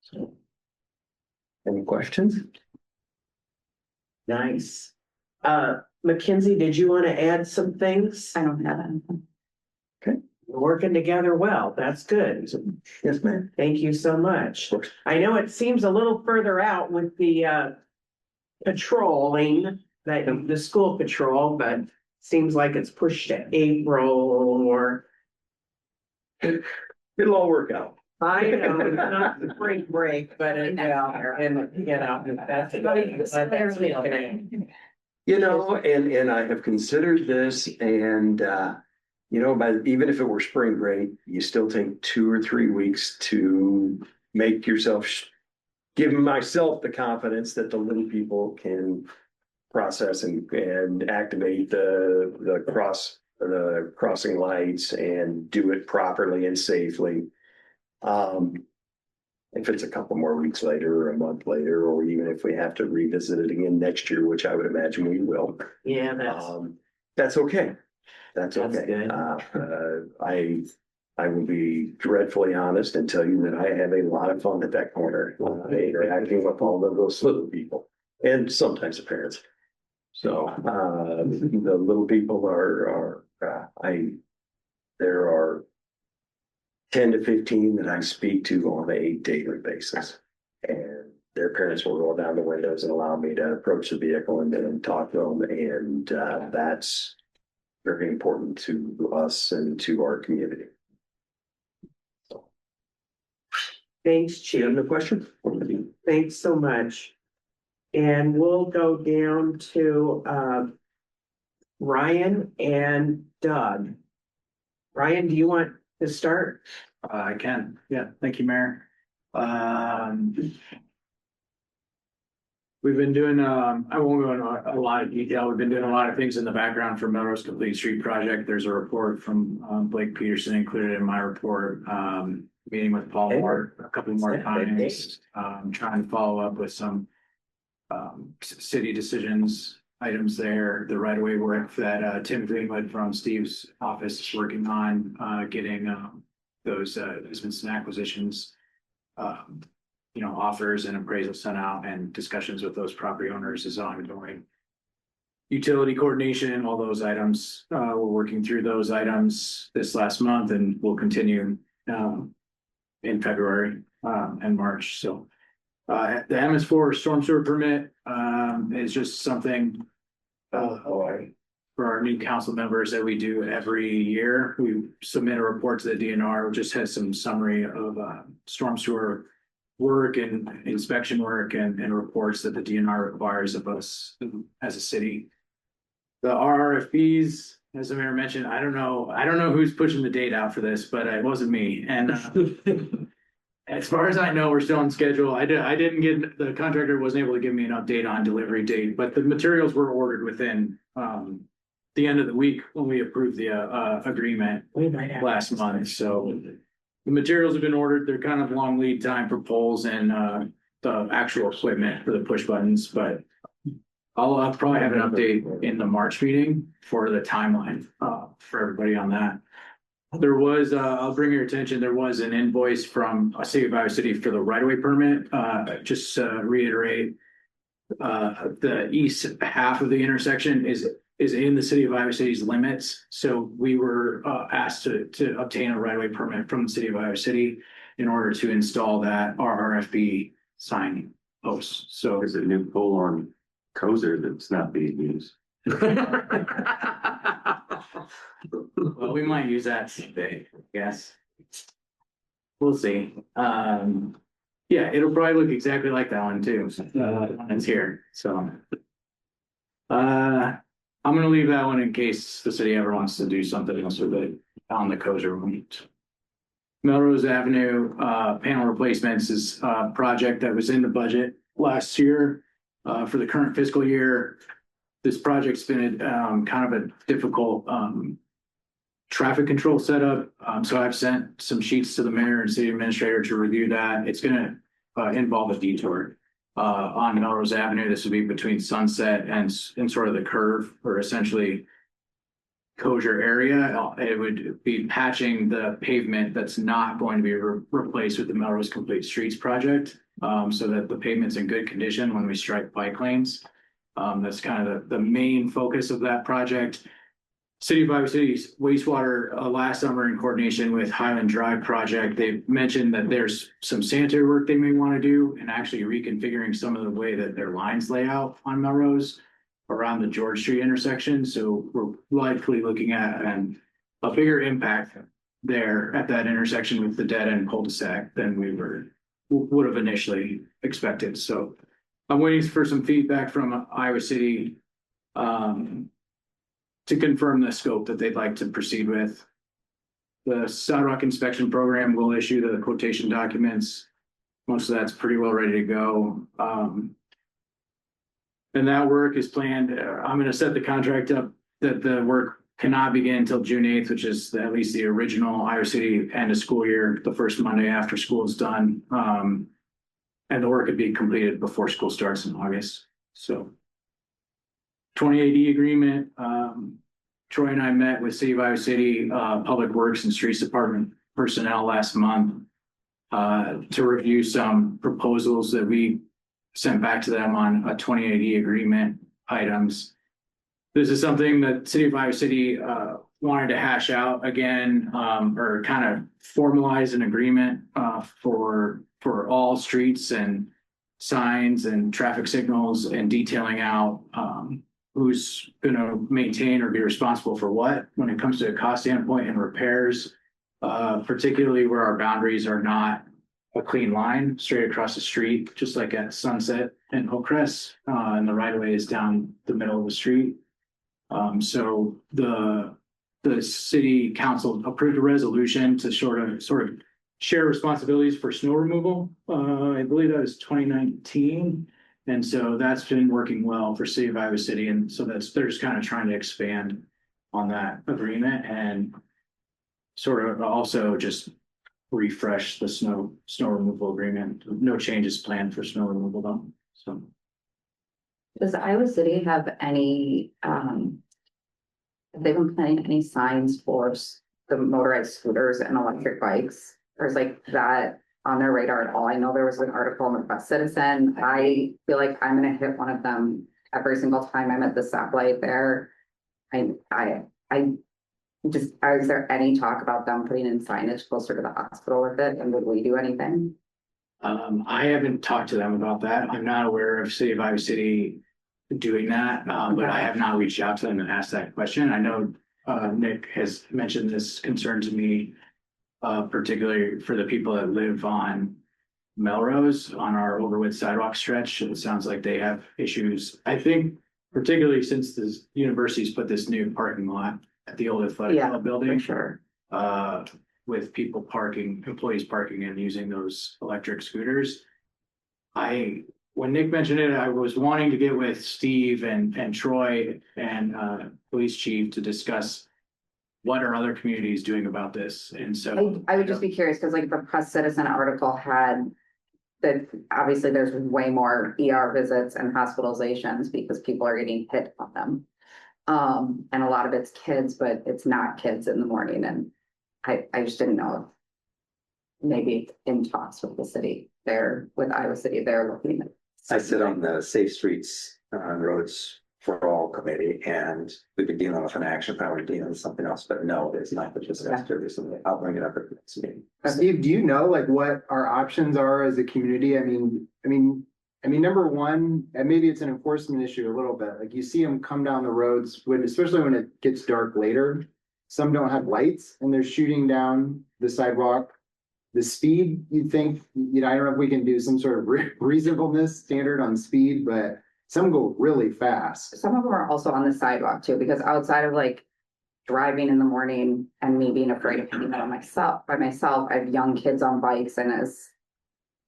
S11: So, any questions?
S1: Nice. Mackenzie, did you want to add some things?
S6: I don't have anything.
S1: We're working together well. That's good.
S11: Yes, ma'am.
S1: Thank you so much. I know it seems a little further out with the patrolling, that the school patrol, but seems like it's pushed to April or.
S11: It'll all work out.
S1: I know, it's not the spring break, but it, yeah, and that's.
S11: You know, and I have considered this and, but even if it were spring break, you still take 2 or 3 weeks to make yourself, give myself the confidence that the little people can process and activate the crossing lights and do it properly and safely. If it's a couple more weeks later or a month later, or even if we have to revisit it again next year, which I would imagine we will.
S1: Yeah,
S11: that's okay. That's okay.
S1: Good.
S11: I will be dreadfully honest and tell you that I have a lot of fun at that corner, interacting with all of those little people and sometimes the parents. So, the little people there are 10 to 15 that I speak to on a daily basis. And their parents will roll down the windows and allow me to approach the vehicle and then talk to them. And that's very important to us and to our community. So,
S1: Thanks,
S11: do you have
S1: Chief.
S11: no question?
S1: Thanks so much. And we'll go down to Ryan and Doug. Ryan, do you want to start?
S12: I can, yeah, thank you, Mayor. We've been doing, I won't go into a lot of detail. We've been doing a lot of things in the background for Melrose Complete Street Project. There's a report from Blake Peterson included in my report. Meeting with Paul Moore a couple more times, trying to follow up with some city decisions items there, the right of way work that Tim Greenwood from Steve's office is working on, getting those easements and acquisitions, offers and appraisals sent out, and discussions with those property owners is ongoing. Utility coordination, all those items, we're working through those items this last month, and we'll continue in February and March. So the MS4 storm sewer permit is just something for our new council members that we do every year. We submit a report to the DNR, which just has some summary of storm sewer work and inspection work and reports that the DNR requires of us as a city. The RRFPs, as the mayor mentioned, I don't know who's pushing the date out for this, but it wasn't me. And as far as I know, we're still on schedule. I didn't get, the contractor wasn't able to give me an update on delivery date, but the materials were ordered within the end of the week when we approved the agreement last month. So the materials have been ordered. They're kind of long lead time for poles and the actual equipment for the push buttons, but I'll probably have an update in the March meeting for the timeline for everybody on that. There was, I'll bring your attention, there was an invoice from City of Iowa City for the right-of-way permit. Just reiterate, the east half of the intersection is in the City of Iowa City's limits. So we were asked to obtain a right-of-way permit from the City of Iowa City in order to install that RRFB sign post. So
S8: There's a new pole on Kozer that's not being used.
S12: well, we might use that someday, I guess. We'll see. Yeah, it'll probably look exactly like that one too, when it's here, so. I'm gonna leave that one in case the city ever wants to do something else with it on the Kozer one. Melrose Avenue, panel replacements is a project that was in the budget last year, for the current fiscal year. This project's been kind of a difficult traffic control setup. So I've sent some sheets to the mayor and city administrator to review that. It's gonna involve a detour on Melrose Avenue. This would be between Sunset and sort of the curve, or essentially Kozer area. It would be patching the pavement that's not going to be replaced with the Melrose Complete Streets project, so that the pavement's in good condition when we strike bike lanes. That's kind of the main focus of that project. City of Iowa City's wastewater last summer in coordination with Highland Drive project, they mentioned that there's some sanitary work they may want to do and actually reconfiguring some of the way that their lines lay out on Melrose around the George Street intersection. So we're likely looking at a bigger impact there at that intersection with the dead end cul-de-sac than we would have initially expected. So I'm waiting for some feedback from Iowa City to confirm the scope that they'd like to proceed with. The sidewalk inspection program will issue the quotation documents. Most of that's pretty well ready to go. And that work is planned. I'm going to set the contract up that the work cannot begin until June 8th, which is at least the original Iowa City end of school year, the first Monday after school is done. And the work could be completed before school starts in August. So 20AD agreement. Troy and I met with City of Iowa City Public Works and Streets Department personnel last month to review some proposals that we sent back to them on a 20AD agreement items. This is something that City of Iowa City wanted to hash out again, or kind of formalize an agreement for all streets and signs and traffic signals and detailing out who's going to maintain or be responsible for what when it comes to a cost standpoint and repairs, particularly where our boundaries are not a clean line straight across the street, just like at Sunset and Hillcrest, and the right of way is down the middle of the street. So the city council approved a resolution to sort of share responsibilities for snow removal. I believe that was 2019. And so that's been working well for City of Iowa City. And so they're just kind of trying to expand on that agreement and sort of also just refresh the snow removal agreement. No changes planned for snow removal though. So.
S6: Does Iowa City have any, have they been planning any signs for the motorized scooters and electric bikes? Or is like that on their radar at all? I know there was an article in the Press Citizen. I feel like I'm gonna hit one of them every single time I'm at the stoplight there. Is there any talk about them putting in signage closer to the hospital with it? And would we do anything?
S12: I haven't talked to them about that. I'm not aware of City of Iowa City doing that, but I have not reached out to them and asked that question. I know Nick has mentioned this concern to me, particularly for the people that live on Melrose on our Overwood sidewalk stretch. It sounds like they have issues. I think particularly since the university's put this new parking lot at the old athletic
S6: Yeah,
S12: club
S6: for
S12: building.
S6: sure.
S12: With people parking, employees parking and using those electric scooters. When Nick mentioned it, I was wanting to get with Steve and Troy and police chief to discuss what are other communities doing about this, and so.
S6: I would just be curious, because like the Press Citizen article had that obviously there's way more ER visits and hospitalizations because people are getting hit on them. And a lot of it's kids, but it's not kids in the morning, and I just didn't know if maybe in talks with the city there, with Iowa City, they're looking at.
S3: I sit on the Safe Streets Roads for All committee, and we've been dealing with an action plan, we're dealing with something else, but no, it's not the disaster recently. I'll bring it up at the next meeting.
S4: Steve, do you know like what our options are as a community? I mean, number one, and maybe it's an enforcement issue a little bit, like you see them come down the roads when, especially when it gets dark later. Some don't have lights and they're shooting down the sidewalk. The speed, you'd think, I don't know if we can do some sort of reasonableness standard on speed, but some go really fast.
S6: Some of them are also on the sidewalk too, because outside of like driving in the morning and me being afraid of hitting by myself, I have young kids on bikes, and as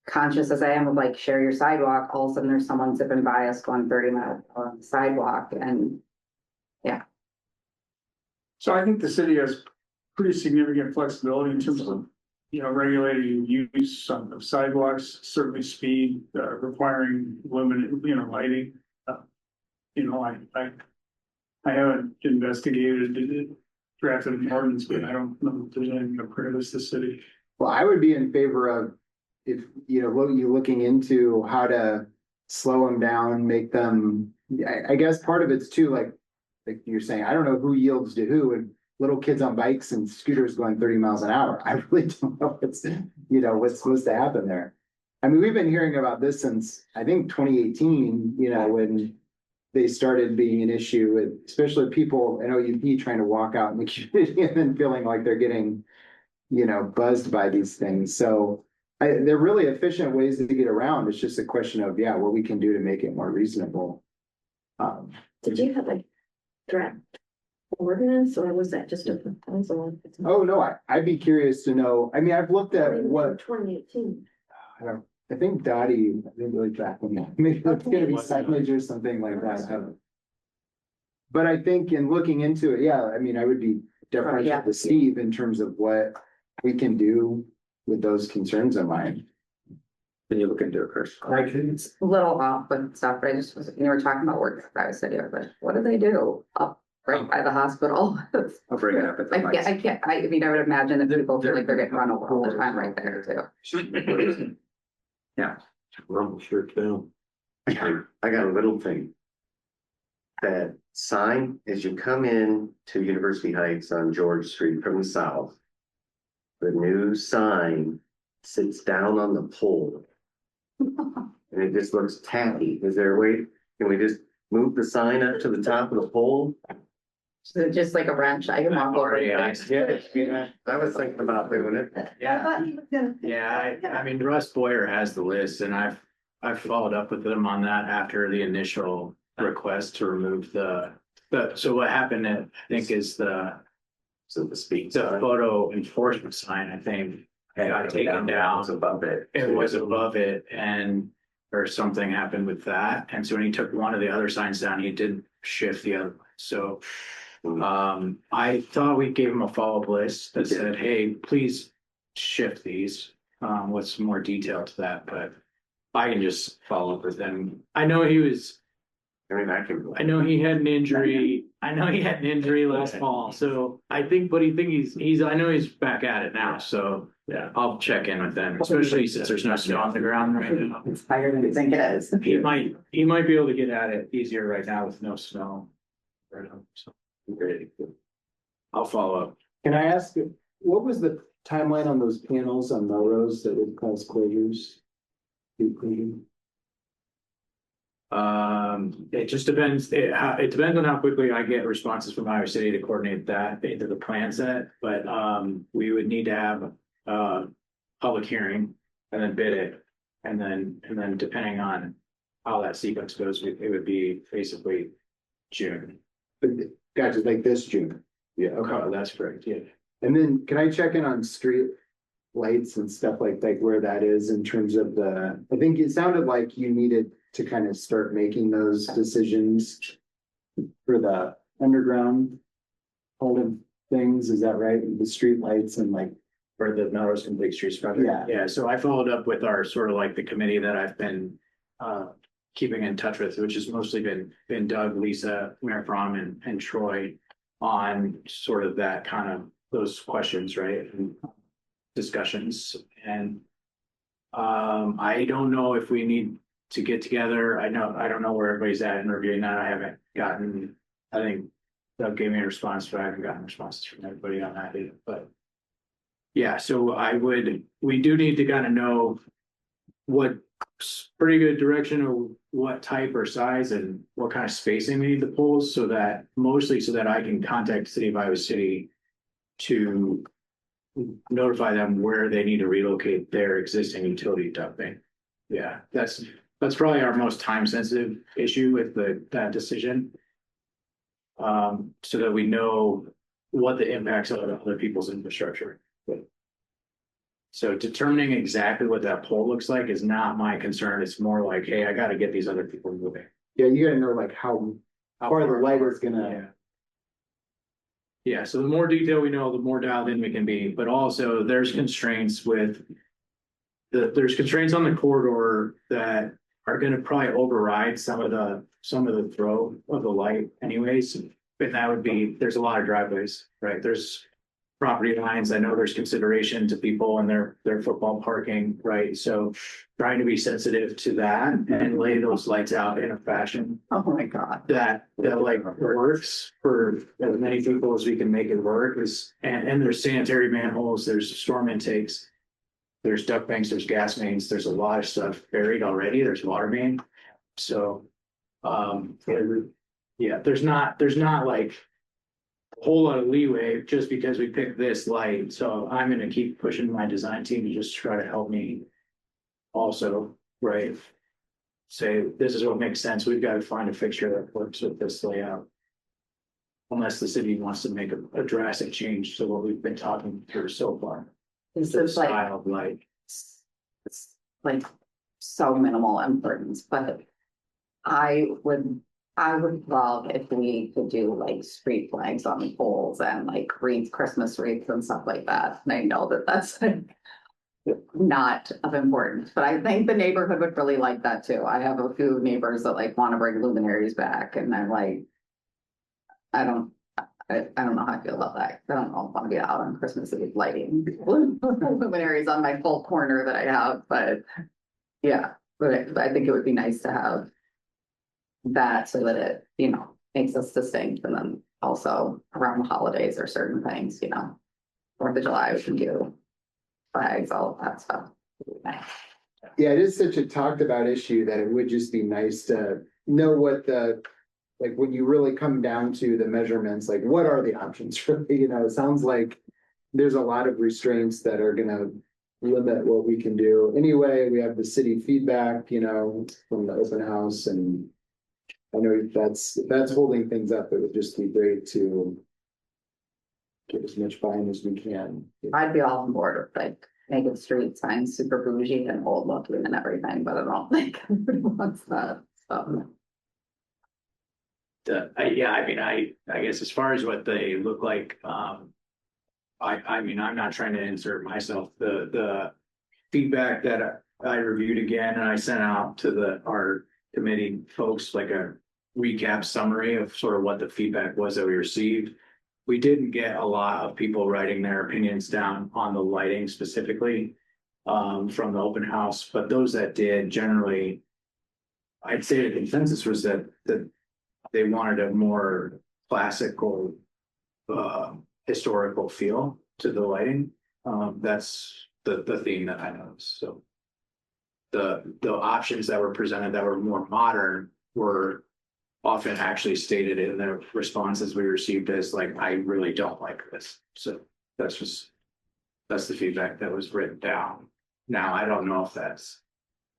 S6: conscious as I am of like share your sidewalk, all of a sudden there's someone zipping by us going 30 miles on the sidewalk, and
S5: So I think the city has pretty significant flexibility in terms of, regulating use of sidewalks, certainly speed, requiring limited, lighting. I haven't investigated it, drafted an ordinance, but I don't know if there's anything that prohibits the city.
S4: Well, I would be in favor of if, you looking into how to slow them down, make them, I guess part of it's too, like you're saying, I don't know who yields to who, and little kids on bikes and scooters going 30 miles an hour. I really don't know what's supposed to happen there. I mean, we've been hearing about this since, I think, 2018, when they started being an issue with, especially people in OUP trying to walk out in the community and then feeling like they're getting, buzzed by these things. So they're really efficient ways to get around. It's just a question of, what we can do to make it more reasonable.
S13: Did you have a draft ordinance, or was that just a proposal?
S4: Oh, no, I'd be curious to know. I mean, I've looked at what,
S13: 2018.
S4: I think Dottie, I didn't really track them. Maybe it's gonna be signage or something like that. But I think in looking into it, I would be deferential to Steve in terms of what we can do with those concerns in mind.
S3: Can you look into it, Chris?
S6: it's a little off with stuff, but I just was, we're talking about work in Iowa City, but what do they do up right by the hospital?
S3: I'll bring it up at the next.
S6: I would imagine that people feel like they're getting run over all the time right there too.
S3: Yeah.
S7: Rumble shirt down.
S8: I got a little thing. That sign, as you come in to University Heights on George Street from the south. The new sign sits down on the pole. And it just looks tacky. Is there a way, can we just move the sign up to the top of the pole?
S6: So just like a wrench, I can walk over.
S8: I was thinking about doing it.
S12: I mean, Russ Boyer has the list, and I've followed up with them on that after the initial request to remove so what happened, I think, is the photo enforcement sign, I think, got taken down.
S8: It was above it.
S12: It was above it, or something happened with that, and so when he took one of the other signs down, he didn't shift the other one, so. I thought we gave him a follow-up list that said, hey, please shift these, with some more detail to that, but I can just follow up with him. I know he had an injury. Last fall, so I know he's back at it now, so yeah, I'll check in with them, especially since there's no snow on the ground right now.
S6: It's higher than you think it is.
S12: He might be able to get at it easier right now with no snow. So great. I'll follow up.
S4: Can I ask, what was the timeline on those panels on Melrose that would cause closures?
S12: It just depends. It depends on how quickly I get responses from Iowa City to coordinate that into the plan set. But we would need to have a public hearing and then bid it, and then depending on how that sequence goes, it would be basically June.
S4: Gotcha, like this June.
S12: Yeah, okay, that's correct, yeah.
S4: And then can I check in on street lights and stuff like where that is in terms of I think it sounded like you needed to kind of start making those decisions for the underground part of things, is that right? The street lights and like,
S12: For the Melrose Complete Streets project.
S4: Yeah.
S12: Yeah, so I followed up with our sort of like the committee that I've been keeping in touch with, which has mostly been Doug, Lisa, Mayor Fromm and Troy on sort of that kind of those questions, right? And discussions and I don't know if we need to get together. I don't know where everybody's at in reviewing that. I haven't gotten, I think Doug gave me a response, but I haven't gotten responses from everybody on that either, but yeah, so we do need to kind of know what pretty good direction of what type or size and what kind of spacing we need the poles so that I can contact the city of Iowa City to notify them where they need to relocate their existing utility ducting. Yeah, that's probably our most time sensitive issue with that decision. So that we know what the impacts are on other people's infrastructure. So determining exactly what that pole looks like is not my concern. It's more like, hey, I got to get these other people moving.
S4: yeah, you gotta know like how far the light is gonna.
S12: Yeah, so the more detail we know, the more dialed in we can be, but also there's constraints there's constraints on the corridor that are gonna probably override some of the throw of the light anyways. But that would be, there's a lot of driveways, right? There's property lines. I know there's consideration to people and their football parking, right? So trying to be sensitive to that and lay those lights out in a fashion
S6: Oh my God.
S12: that like works for as many people as we can make it work and there's sanitary manholes, there's storm intakes, there's duct banks, there's gas mains, there's a lot of stuff buried already, there's water main. So, yeah, there's not like a whole lot of leeway just because we picked this light. So I'm gonna keep pushing my design team to just try to help me also, right? Say, this is what makes sense. We've got to find a fixture that works with this layout. Unless the city wants to make a drastic change to what we've been talking through so far.
S6: This
S12: The
S6: is like,
S12: style of light.
S6: it's like so minimal importance, but I would love if we could do like street flags on the poles and like wreaths, Christmas wreaths and stuff like that. And I know that that's not of importance, but I think the neighborhood would really like that too. I have a few neighbors that like want to bring luminaries back and I'm like, I don't know how I feel about that. I don't know, I want to be out on Christmas Eve lighting luminaries on my full corner that I have, but yeah, but I think it would be nice to have that so that it, makes us distinct. And then also around the holidays or certain things, 4th of July, we can do flags, all of that stuff. Nice.
S4: Yeah, it is such a talked about issue that it would just be nice to know what like when you really come down to the measurements, like what are the options really, it sounds like there's a lot of restraints that are gonna limit what we can do. Anyway, we have the city feedback, from the open house, and I know if that's holding things up, it would just be great to get as much buy-in as we can.
S6: I'd be all on board with like making street signs super bougie and old looking and everything, but I don't think everybody wants that, so.
S12: I guess as far as what they look like, I'm not trying to insert myself. The feedback that I reviewed again and I sent out to our committee folks, like a recap summary of sort of what the feedback was that we received. We didn't get a lot of people writing their opinions down on the lighting specifically from the open house, but those that did generally, I'd say the consensus was that they wanted a more classical, historical feel to the lighting. That's the theme that I noticed. So the options that were presented that were more modern were often actually stated in the responses we received as like, I really don't like this. So that's the feedback that was written down. Now, I don't know if there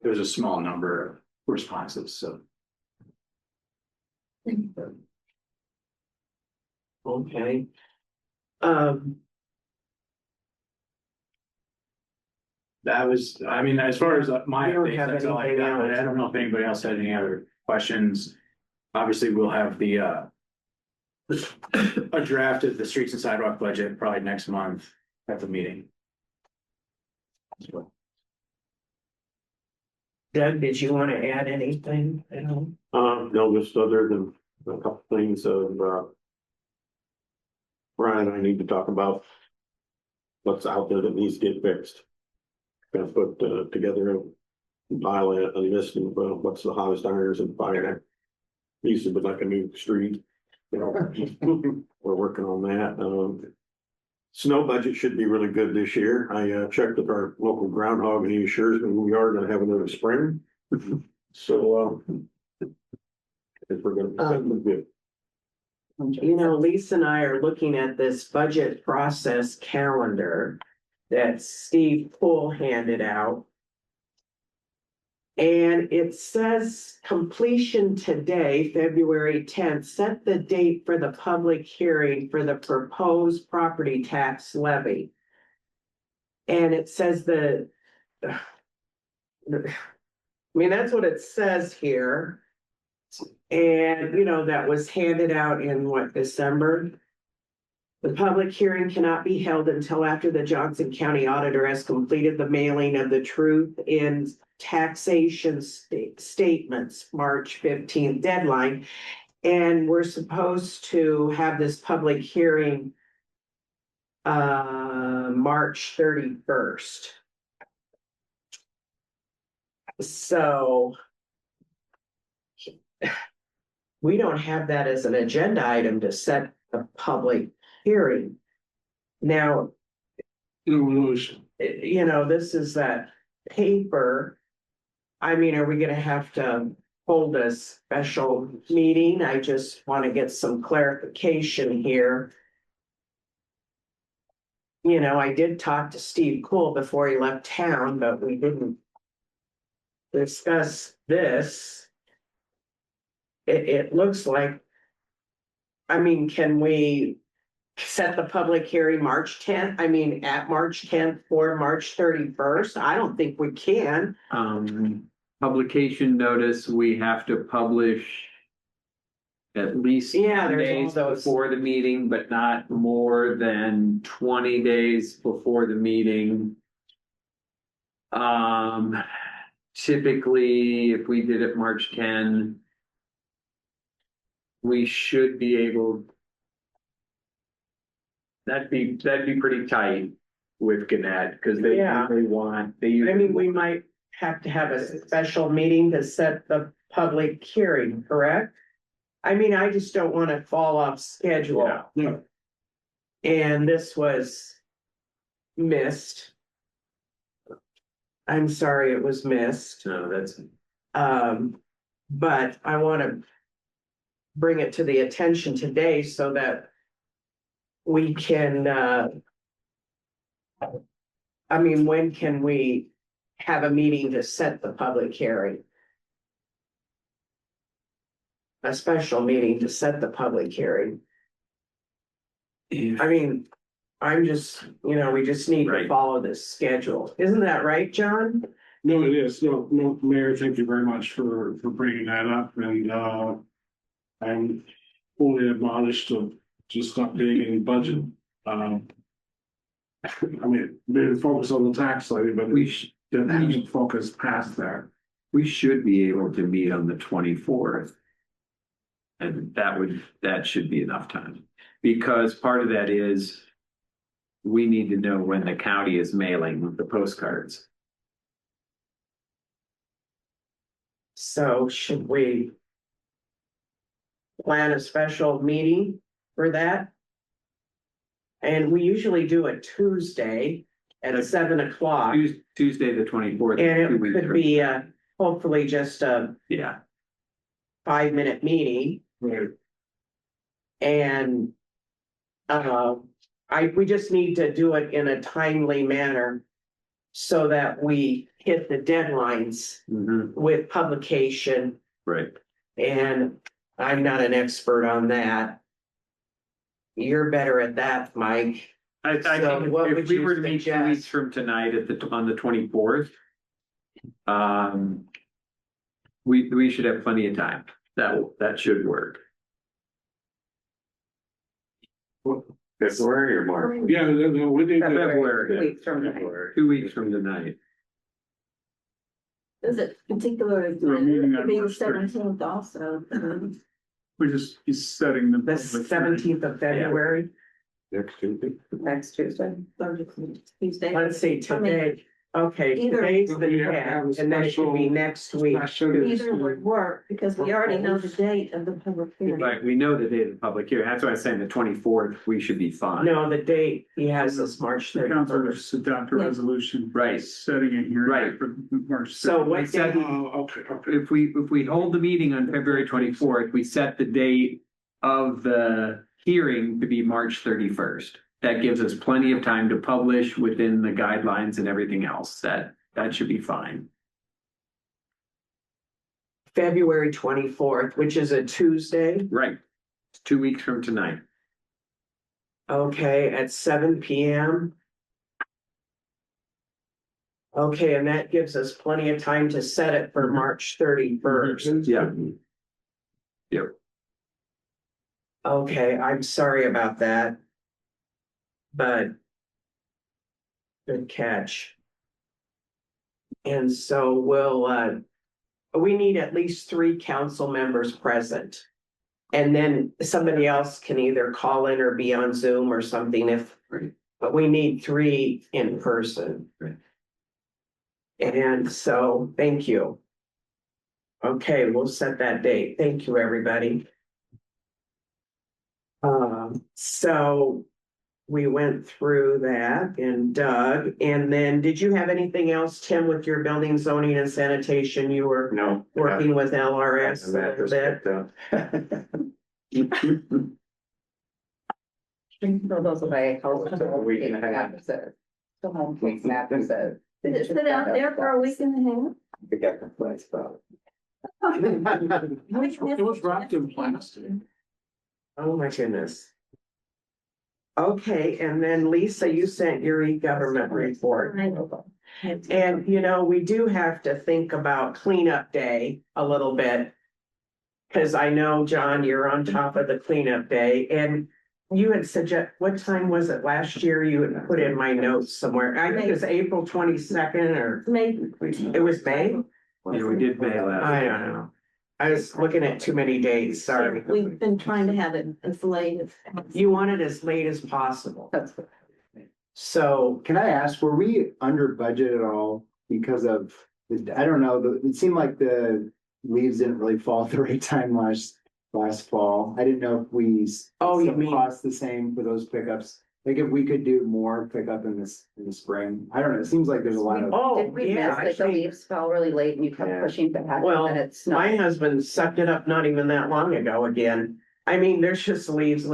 S12: was a small number of responses, so.
S1: Okay. Um,
S12: That was, I mean, as far as my
S1: We don't
S12: updates,
S1: have
S12: that's all I
S1: anything
S12: got.
S1: else.
S12: I don't know if anybody else had any other questions. Obviously, we'll have the a draft of the streets and sidewalk budget probably next month at the meeting.
S1: Doug, did you want to add anything?
S7: No, just other than a couple things of, Brian, I need to talk about what's out there that needs to get fixed. Gonna put, together a pile, a list of, what's the hottest irons and fire. Needs to be like a new street, you know, we're working on that. Snow budget should be really good this year. I checked with our local groundhog and he assures me we are gonna have another spring. So, if we're gonna, good.
S1: You know, Lisa and I are looking at this budget process calendar that Steve Poole handed out. And it says completion today, February 10th, set the date for the public hearing for the proposed property tax levy. And it says I mean, that's what it says here. And, you know, that was handed out in what, December? The public hearing cannot be held until after the Johnson County Auditor has completed the mailing of the truth in taxation statements, March 15th deadline. And we're supposed to have this public hearing March 31st. So we don't have that as an agenda item to set a public hearing. Now, you know, this is that paper. I mean, are we gonna have to hold a special meeting? I just want to get some clarification here. You know, I did talk to Steve Cool before he left town, but we didn't discuss this. It looks like, I mean, can we set the public hearing March 10th? I mean, at March 10th or March 31st? I don't think we can.
S9: Publication notice, we have to publish at least
S1: Yeah, there's
S9: days
S1: all those.
S9: before the meeting, but not more than 20 days before the meeting. Typically, if we did it March 10, we should be able. That'd be pretty tight with Gannett, because they
S1: Yeah.
S9: want,
S1: I mean, we might have to have a special meeting to set the public hearing, correct? I mean, I just don't want to fall off schedule.
S10: Yeah.
S1: And this was missed. I'm sorry it was missed.
S9: No, that's.
S1: But I want to bring it to the attention today so that we can, I mean, when can we have a meeting to set the public hearing? A special meeting to set the public hearing. I mean, I'm just, you know, we just need to
S9: Right.
S1: follow this schedule. Isn't that right, John?
S10: No, it is. No, Mayor, thank you very much for bringing that up, and I'm fully admonished to just not paying any budget. I mean, maybe focus on the tax levy, but we should focus past that.
S9: We should be able to meet on the 24th. And that should be enough time, because part of that is we need to know when the county is mailing the postcards.
S1: So should we plan a special meeting for that? And we usually do it Tuesday at 7 o'clock.
S9: Tuesday, the 24th.
S1: And it could be hopefully just a
S9: Yeah,
S1: 5-minute meeting.
S10: Right.
S1: And we just need to do it in a timely manner so that we hit the deadlines with publication.
S9: right.
S1: And I'm not an expert on that. you're better at that, Mike.
S9: I
S1: So
S9: think
S1: what
S9: if
S1: would
S9: we
S1: you
S9: were to meet 2 weeks
S1: suggest?
S9: from tonight on the 24th. We should have plenty of time. That should work.
S8: February or March?
S10: Yeah, no, we need to.
S9: February.
S6: 2 weeks from tonight.
S9: 2 weeks from tonight.
S13: Is it particularly,
S5: We're meeting on
S13: being
S5: March 30th.
S13: 17th also?
S5: We're just, he's setting the.
S1: The seventeenth of February.
S7: Next Tuesday.
S6: Next Tuesday.
S13: Tuesday.
S1: Let's see, today, okay,
S13: Either-
S1: today's the
S10: We have to have a
S1: 10th, and then it should be
S10: special-
S1: next week.
S13: Either would work, because we already know the date of the public hearing.
S9: Right, we know the date of the public hearing. That's why I was saying the 24th, we should be fine.
S1: No, the date he has is March
S5: The council will
S1: 31st.
S5: just adopt a
S13: Yeah.
S5: resolution.
S9: Right.
S5: Setting a hearing.
S9: Right.
S5: For March.
S1: So
S5: 30th.
S1: what
S9: We said-
S1: day?
S10: Okay.
S9: If we hold the meeting on February 24th, we set the date of the hearing to be March 31st. That gives us plenty of time to publish within the guidelines and everything else. That should be fine.
S1: February 24th, which is a Tuesday,
S9: Right. It's 2 weeks from tonight.
S1: okay, at 7 PM. Okay, and that gives us plenty of time to set it for March 31st.
S9: Yeah. Yep.
S1: Okay, I'm sorry about that. But good catch. And so we need at least 3 council members present. And then somebody else can either call in or be on Zoom or something but we need 3 in person.
S9: Right.
S1: And so, thank you. Okay, we'll set that date. Thank you, everybody. So we went through that and Doug, and then did you have anything else, Tim, with your building zoning and sanitation? You were
S8: No.
S1: working with LRS after that?
S6: So those are like.
S8: A week and a half.
S6: The home week mattresses.
S13: Did it sit out there for a week and a half?
S8: I got complaints about
S10: It was wrapped in plastic.
S1: Oh, my goodness. Okay, and then Lisa, you sent your e-government report. And, we do have to think about cleanup day a little bit. Cause I know, John, you're on top of the cleanup day, and you had what time was it last year? You had put in my notes somewhere. I think it was April 22nd or
S13: Maybe.
S1: it was May?
S9: Yeah, we did May last.
S1: I don't know. I was looking at too many dates, sorry.
S13: We've been trying to have it as late as.
S1: You want it as late as possible.
S6: That's.
S1: So,
S4: Can I ask, were we under budget at all because of, I don't know, it seemed like the leaves didn't really fall at the right time last fall. I didn't know if we.
S1: Oh, you
S4: still
S1: mean-
S4: cost the same for those pickups, like if we could do more pickup in the spring. I don't know, it seems like there's a lot of.
S1: oh,
S6: Did we
S1: yeah,
S6: miss
S1: I
S6: that the
S1: think
S6: leaves fell really late and you kept
S8: Yeah.
S6: pushing back
S1: Well,
S6: and it's
S1: my
S6: not.
S1: husband sucked it up not even that long ago again. I mean, there's just leaves,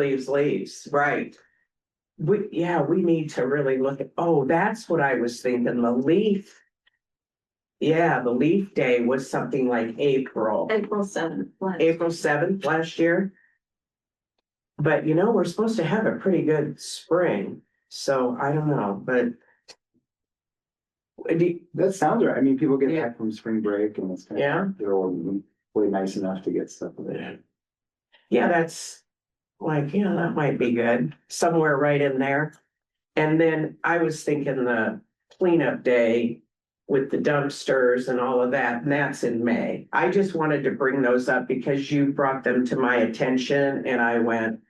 S1: right? We need to really look at, that's what I was thinking, the leaf. Yeah, the leaf day was something like April
S13: 7th.
S1: April 7th last year. But we're supposed to have a pretty good spring, so I don't know, but.
S4: That sounds right. I mean, people get
S1: Yeah.
S4: back from spring break and it's kind of.
S1: Yeah.
S4: They're all really nice enough to get stuff there.
S1: Yeah, that's like, that might be good, somewhere right in there. And then I was thinking the cleanup day with the dumpsters and all of that, and that's in May. I just wanted to bring those up because you brought them to my attention and I went,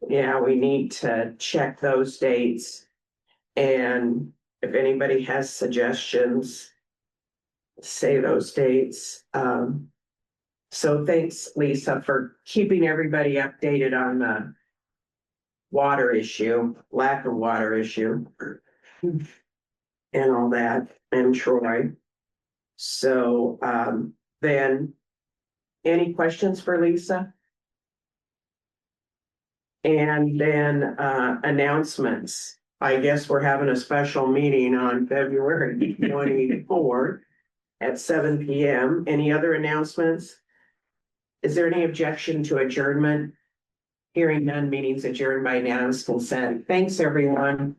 S1: yeah, we need to check those dates. And if anybody has suggestions, say those dates. So thanks, Lisa, for keeping everybody updated on the water issue, lack of water issue. And all that, and Troy. So, then, any questions for Lisa? And then, announcements. I guess we're having a special meeting on February 24th at 7 PM. Any other announcements? Is there any objection to adjournment? Hearing none, meetings adjourned by unanimous consent. Thanks, everyone.